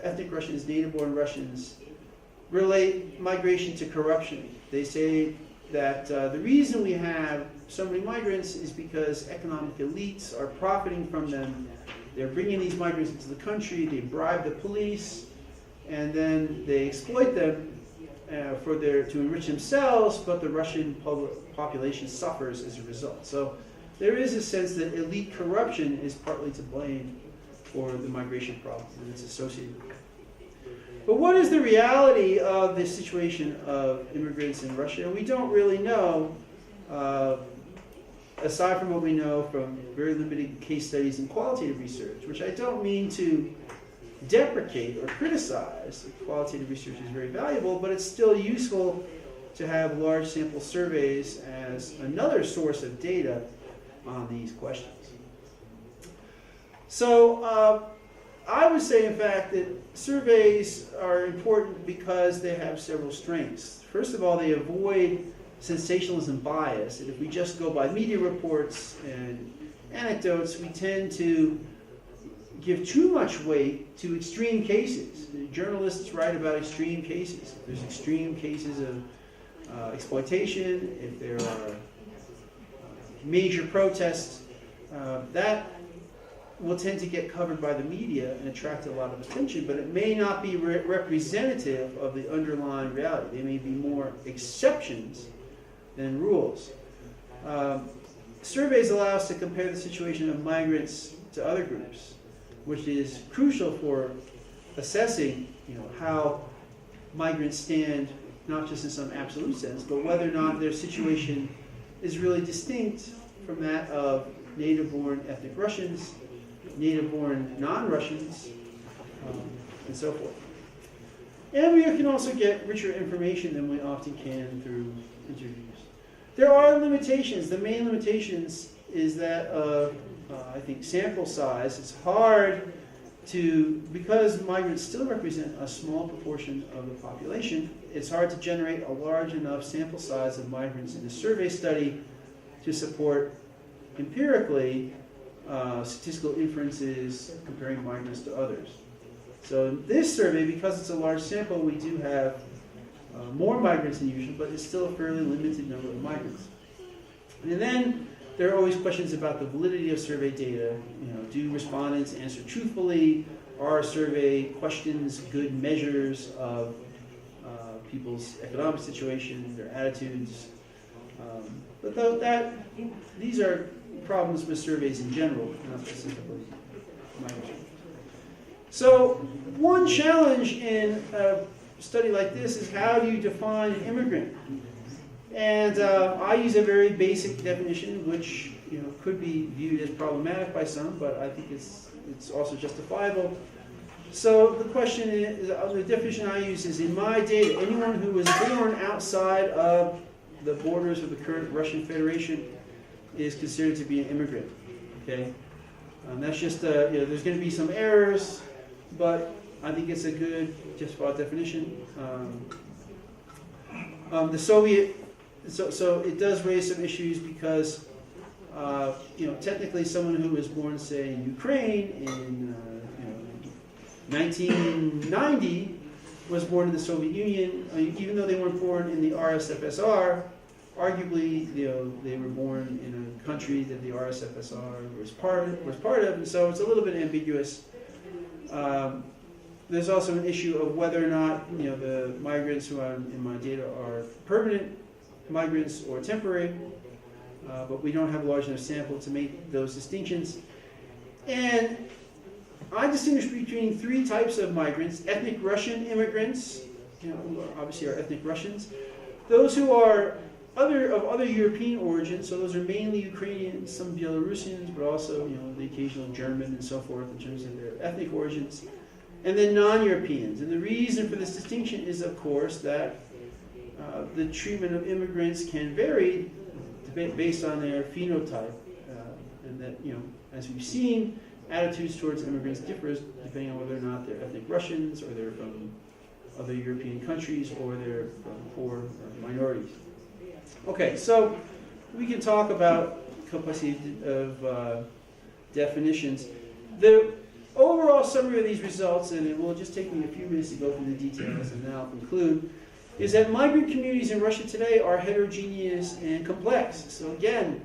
ethnic Russians, native-born Russians, relate migration to corruption. They say that the reason we have so many migrants is because economic elites are profiting from them. They're bringing these migrants into the country, they bribe the police, and then they exploit them to enrich themselves, but the Russian population suffers as a result. So there is a sense that elite corruption is partly to blame for the migration problem, and it's associated with it. But what is the reality of the situation of immigrants in Russia? We don't really know, aside from what we know from very limited case studies and qualitative research, which I don't mean to deprecate or criticize. Qualitative research is very valuable, but it's still useful to have large sample surveys as another source of data on these questions. So I would say, in fact, that surveys are important because they have several strengths. First of all, they avoid sensationalism bias. And if we just go by media reports and anecdotes, we tend to give too much weight to extreme cases. The journalists write about extreme cases. If there's extreme cases of exploitation, if there are major protests, that will tend to get covered by the media and attract a lot of attention, but it may not be representative of the underlying reality. They may be more exceptions than rules. Surveys allow us to compare the situation of migrants to other groups, which is crucial for assessing, how migrants stand, not just in some absolute sense, but whether or not their situation is really distinct from that of native-born ethnic Russians, native-born non-Russians, and so forth. And we can also get richer information than we often can through interviews. There are limitations. The main limitations is that of I think sample size. It's hard to, because migrants still represent a small proportion of the population, it's hard to generate a large enough sample size of migrants in a survey study to support empirically statistical inferences comparing migrants to others. So in this survey, because it's a large sample, we do have more migrants than usual, but it's still a fairly limited number of migrants. And then there are always questions about the validity of survey data. Do respondents answer truthfully? Are survey questions good measures of people's economic situation, their attitudes? But these are problems with surveys in general, not specifically migration. So one challenge in a study like this is, how do you define an immigrant? And I use a very basic definition, which could be viewed as problematic by some, but I think it's also justifiable. So the question is, the definition I use is, in my data, anyone who was born outside of the borders of the current Russian Federation is considered to be an immigrant. Okay, that's just there's going to be some errors, but I think it's a good, justified definition. The Soviet, so it does raise some issues because technically someone who was born, say, in Ukraine in 1990 was born in the Soviet Union, even though they weren't born in the RSFSR. Arguably, they were born in a country that the RSFSR was part of, and so it's a little bit ambiguous. There's also an issue of whether or not the migrants who are in my data are permanent migrants or temporary, but we don't have a large enough sample to make those distinctions. And I distinguish between three types of migrants: ethnic Russian immigrants, who obviously are ethnic Russians; those who are of other European origins, so those are mainly Ukrainians, some Belarusians, but also the occasional German and so forth in terms of their ethnic origins; and then non-Europeans. And the reason for this distinction is, of course, that the treatment of immigrants can vary based on their phenotype, and that, as we've seen, attitudes towards immigrants differs depending on whether or not they're ethnic Russians, or they're from other European countries, or they're from poor minorities. Okay, so we can talk about complexity of definitions. The overall summary of these results, and it will just take me a few minutes to go through the details and then I'll conclude, is that migrant communities in Russia today are heterogeneous and complex. So again,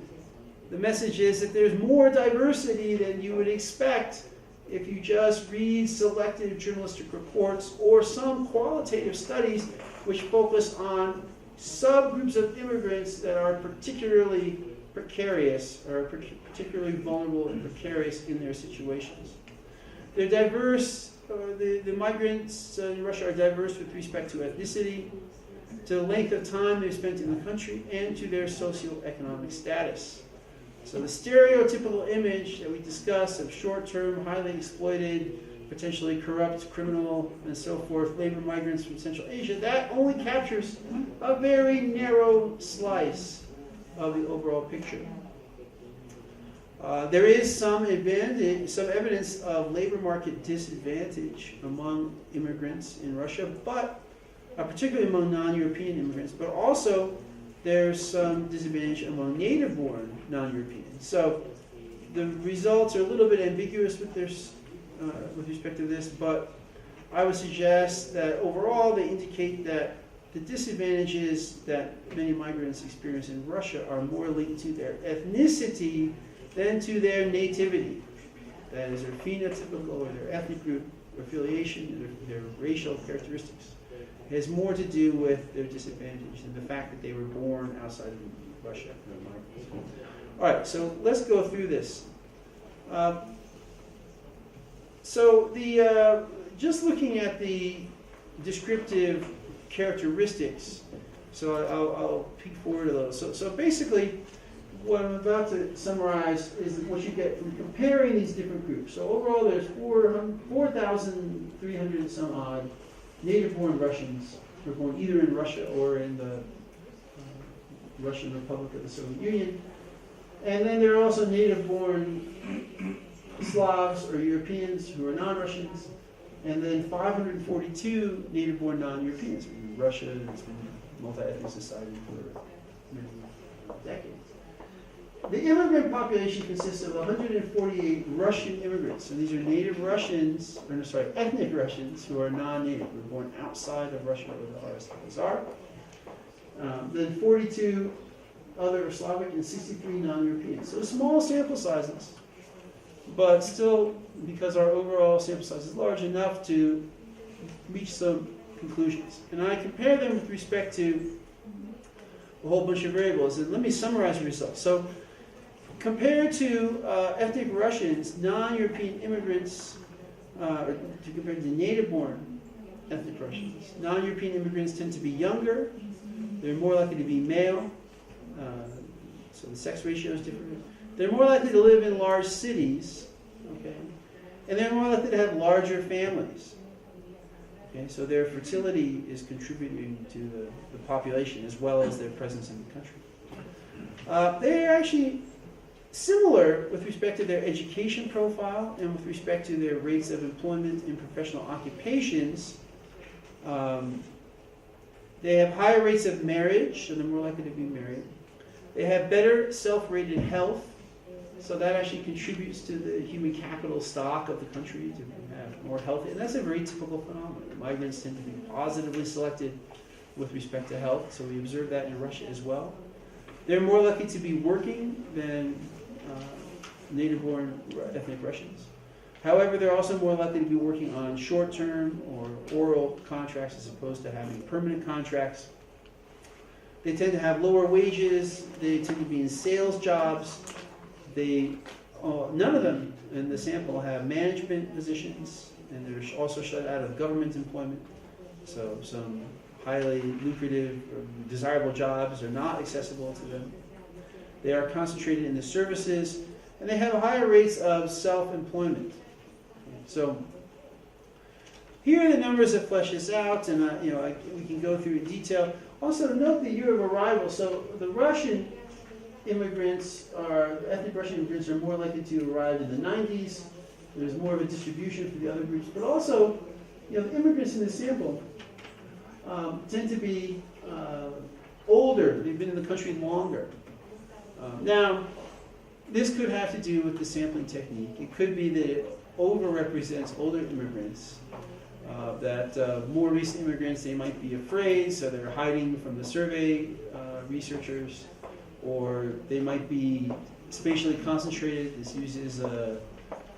the message is that there's more diversity than you would expect if you just read selected journalistic reports or some qualitative studies which focus on subgroups of immigrants that are particularly precarious, or particularly vulnerable and precarious in their situations. They're diverse, the migrants in Russia are diverse with respect to ethnicity, to the length of time they've spent in the country, and to their socioeconomic status. So the stereotypical image that we discuss of short-term, highly exploited, potentially corrupt, criminal, and so forth, labor migrants from Central Asia, that only captures a very narrow slice of the overall picture. There is some evidence of labor market disadvantage among immigrants in Russia, but particularly among non-European immigrants, but also there's some disadvantage among native-born non-Europeans. So the results are a little bit ambiguous with respect to this, but I would suggest that overall they indicate that the disadvantages that many migrants experience in Russia are more linked to their ethnicity than to their nativity. That is, their phenotypical or their ethnic group affiliation, their racial characteristics. It has more to do with their disadvantage than the fact that they were born outside of Russia. All right, so let's go through this. Just looking at the descriptive characteristics, so I'll peek forward a little. So basically, what I'm about to summarize is what you get from comparing these different groups. So overall, there's 4,300 and some odd native-born Russians who were born either in Russia or in the Russian Republic of the Soviet Union. And then there are also native-born Slavs or Europeans who are non-Russians, and then 542 native-born non-Europeans. Russia has been a multi-ethnic society for many decades. The immigrant population consists of 148 Russian immigrants. So these are ethnic Russians who are non-native, who were born outside of Russia or the RSFSR. Then 42 other Slavic and 63 non-Europeans. So small sample sizes, but still, because our overall sample size is large enough to reach some conclusions. And I compare them with respect to a whole bunch of variables. And let me summarize the results. So compared to ethnic Russians, non-European immigrants, compared to native-born ethnic Russians, non-European immigrants tend to be younger, they're more likely to be male, so the sex ratio is different. They're more likely to live in large cities, okay, and they're more likely to have larger families. Okay, so their fertility is contributing to the population as well as their presence in the country. They are actually similar with respect to their education profile and with respect to their rates of employment in professional occupations. They have higher rates of marriage, so they're more likely to be married. They have better self-rated health, so that actually contributes to the human capital stock of the country to have more healthy. And that's a very typical phenomenon. Migrants tend to be positively selected with respect to health, so we observe that in Russia as well. They're more likely to be working than native-born ethnic Russians. However, they're also more likely to be working on short-term or oral contracts as opposed to having permanent contracts. They tend to have lower wages. They tend to be in sales jobs. None of them in the sample have management positions, and they're also shut out of government employment. So some highly lucrative or desirable jobs are not accessible to them. They are concentrated in the services, and they have higher rates of self-employment. So here are the numbers that flesh this out, and we can go through in detail. Also, to note the year of arrival. So the Russian immigrants, ethnic Russian immigrants, are more likely to arrive in the 90s. There's more of a distribution for the other groups, but also, the immigrants in the sample tend to be older. They've been in the country longer. Now, this could have to do with the sampling technique. It could be that it overrepresents older immigrants, that more recent immigrants, they might be afraid, so they're hiding from the survey researchers, or they might be spatially concentrated. This uses a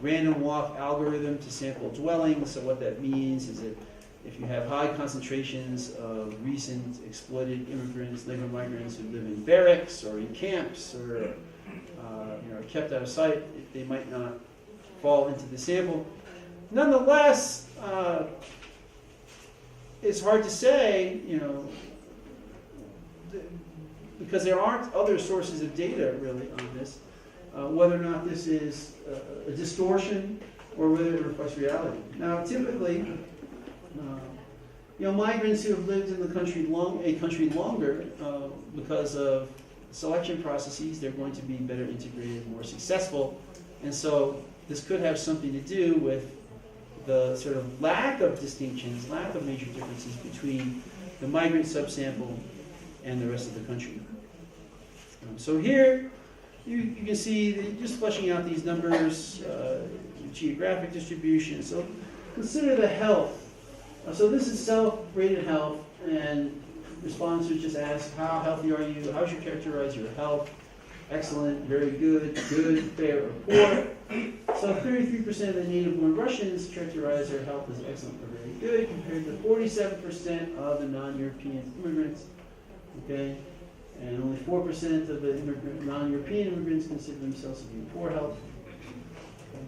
random walk algorithm to sample dwellings. So what that means is that if you have high concentrations of recent exploited immigrants, labor migrants who live in barracks or in camps or are kept out of sight, they might not fall into the sample. Nonetheless, it's hard to say, because there aren't other sources of data really on this, whether or not this is a distortion or whether it reflects reality. Now, typically, migrants who have lived in the country longer, because of selection processes, they're going to be better integrated, more successful, and so this could have something to do with the sort of lack of distinctions, lack of major differences between the migrant subsample and the rest of the country. So here, you can see just fleshing out these numbers, geographic distribution. So consider the health. So this is self-rated health, and respondents just ask, how healthy are you? How would you characterize your health? Excellent, very good, good, fair, or poor. So 33% of the native-born Russians characterize their health as excellent or very good, compared to 47% of the non-European immigrants. Okay, and only 4% of the non-European immigrants consider themselves to be in poor health. Okay.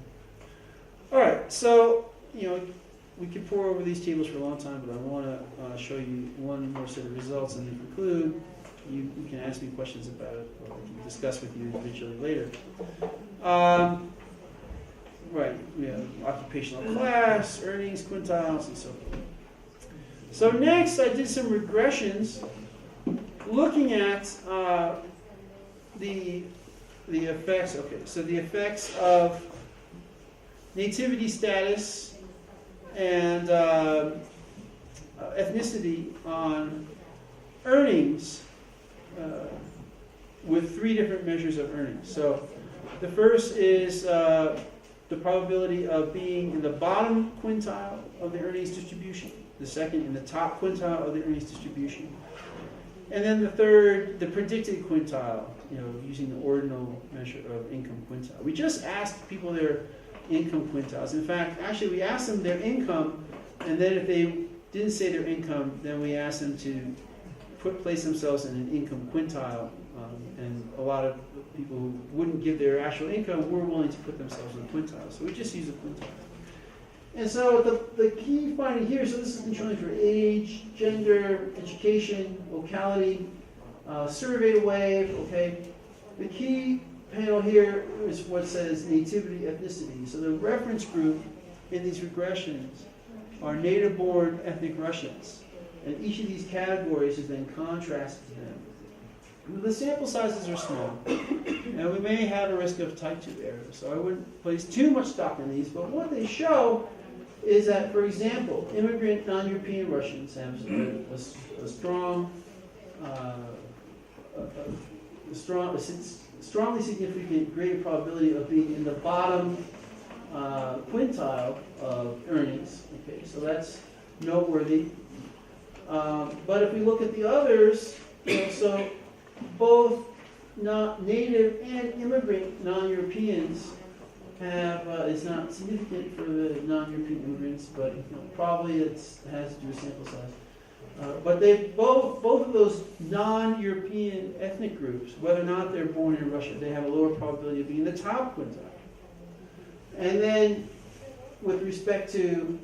All right, so we could pour over these tables for a long time, but I want to show you one more set of results and then conclude. You can ask me questions about it, or I can discuss with you individually later. Right, we have occupational class, earnings, quintiles, and so forth. So next, I did some regressions looking at the effects. Okay, so the effects of nativity status and ethnicity on earnings with three different measures of earnings. So the first is the probability of being in the bottom quintile of the earnings distribution, the second in the top quintile of the earnings distribution, and then the third, the predicted quintile, using the ordinal measure of income quintile. We just asked people their income quintiles. In fact, actually we asked them their income, and then if they didn't say their income, then we asked them to place themselves in an income quintile, and a lot of people who wouldn't give their actual income were willing to put themselves in a quintile. So we just use a quintile. And so the key finding here, so this is controlling for age, gender, education, locality, survey wave, okay? The key panel here is what says nativity, ethnicity. So the reference group in these regressions are native-born ethnic Russians. And each of these categories is then contrasted to them. The sample sizes are small, and we may have a risk of type 2 error, so I wouldn't place too much stock in these, but what they show is that, for example, immigrant non-European Russians have a strongly significant greater probability of being in the bottom quintile of earnings. Okay, so that's noteworthy. But if we look at the others, so both native and immigrant non-Europeans have, it's not significant for the non-European immigrants, but probably it has to do with sample size. But they both of those non-European ethnic groups, whether or not they're born in Russia, they have a lower probability of being in the top quintile. And then with respect to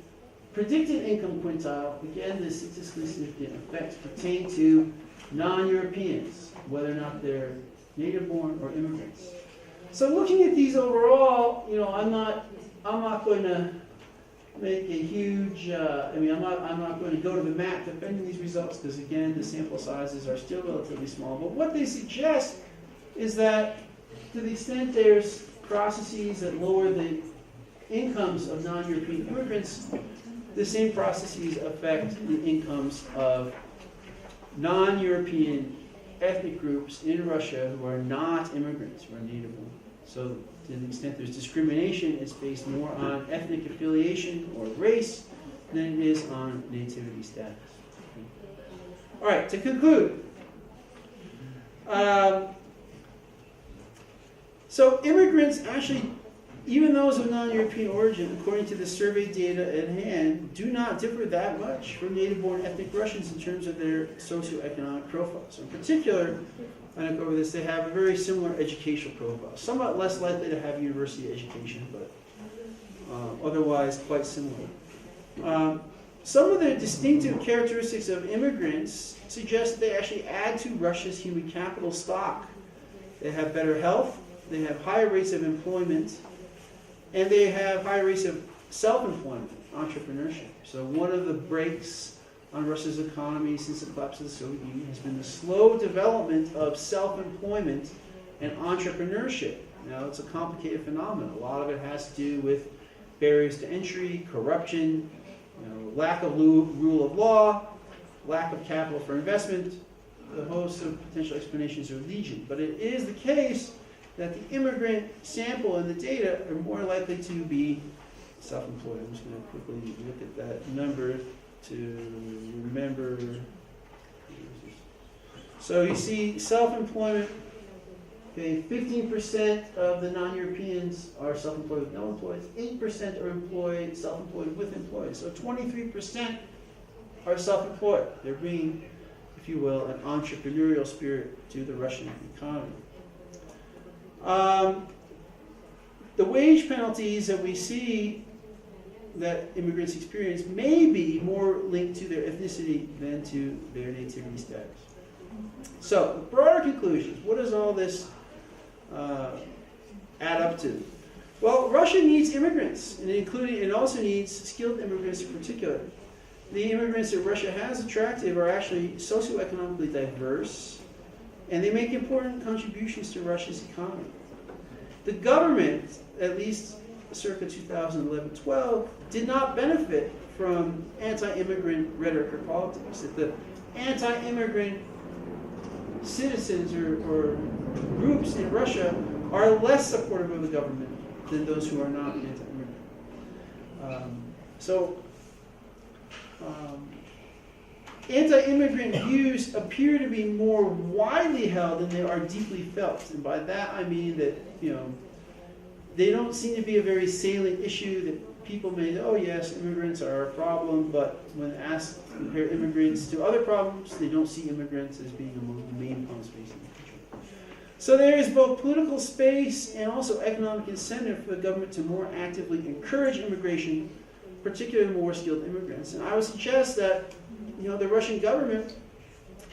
predicted income quintile, again, the statistically significant effects pertain to non-Europeans, whether or not they're native-born or immigrants. So looking at these overall, I'm not going to make a huge, I'm not going to go to the mat defending these results because, again, the sample sizes are still relatively small. But what they suggest is that to the extent there's processes that lower the incomes of non-European immigrants, the same processes affect the incomes of non-European ethnic groups in Russia who are not immigrants, who are native born. So to the extent there's discrimination, it's based more on ethnic affiliation or race than it is on nativity status. All right, to conclude. So immigrants actually, even those of non-European origin, according to the survey data at hand, do not differ that much from native-born ethnic Russians in terms of their socioeconomic profile. So in particular, I don't go over this, they have a very similar educational profile. Somewhat less likely to have university education, but otherwise quite similar. Some of the distinctive characteristics of immigrants suggest that they actually add to Russia's human capital stock. They have better health, they have higher rates of employment, and they have higher rates of self-employment, entrepreneurship. So one of the brakes on Russia's economy since the collapse of the Soviet Union has been the slow development of self-employment and entrepreneurship. Now, it's a complicated phenomenon. A lot of it has to do with barriers to entry, corruption, lack of rule of law, lack of capital for investment. The host of potential explanations are legion. But it is the case that the immigrant sample and the data are more likely to be self-employed. I'm just going to quickly look at that number to remember. So you see self-employment, okay, 15% of the non-Europeans are self-employed with no employees, 8% are employed, self-employed with employees. So 23% are self-employed. They're bringing, if you will, an entrepreneurial spirit to the Russian economy. The wage penalties that we see that immigrants experience may be more linked to their ethnicity than to their nativity status. So, broader conclusions. What does all this add up to? Well, Russia needs immigrants, and it also needs skilled immigrants in particular. The immigrants that Russia has attracted are actually socioeconomically diverse, and they make important contributions to Russia's economy. The government, at least circa 2011-12, did not benefit from anti-immigrant rhetoric or politics. That the anti-immigrant citizens or groups in Russia are less supportive of the government than those who are not anti-immigrant. Anti-immigrant views appear to be more widely held than they are deeply felt. And by that I mean that, they don't seem to be a very salient issue that people may say, oh yes, immigrants are a problem, but when asked to compare immigrants to other problems, they don't see immigrants as being among the main problems facing the country. So there is both political space and also economic incentive for the government to more actively encourage immigration, particularly more skilled immigrants. And I would suggest that the Russian government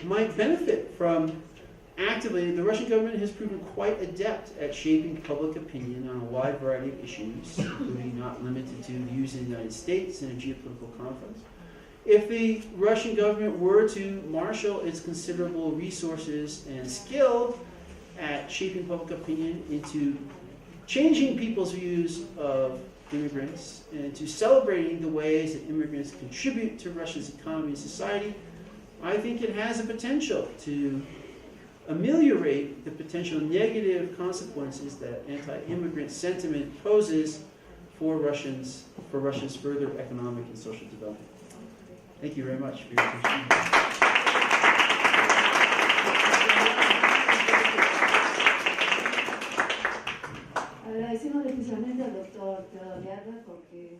might benefit from actively. The Russian government has proven quite adept at shaping public opinion on a wide variety of issues, including not limited to views in the United States in a geopolitical conference. If the Russian government were to marshal its considerable resources and skill at shaping public opinion into changing people's views of immigrants and to celebrating the ways that immigrants contribute to Russia's economy and society, I think it has a potential to ameliorate the potential negative consequences that anti-immigrant sentiment poses for Russia's further economic and social development. Thank you very much for your attention. Agradecemos especialmente al doctor Theodore Gerber porque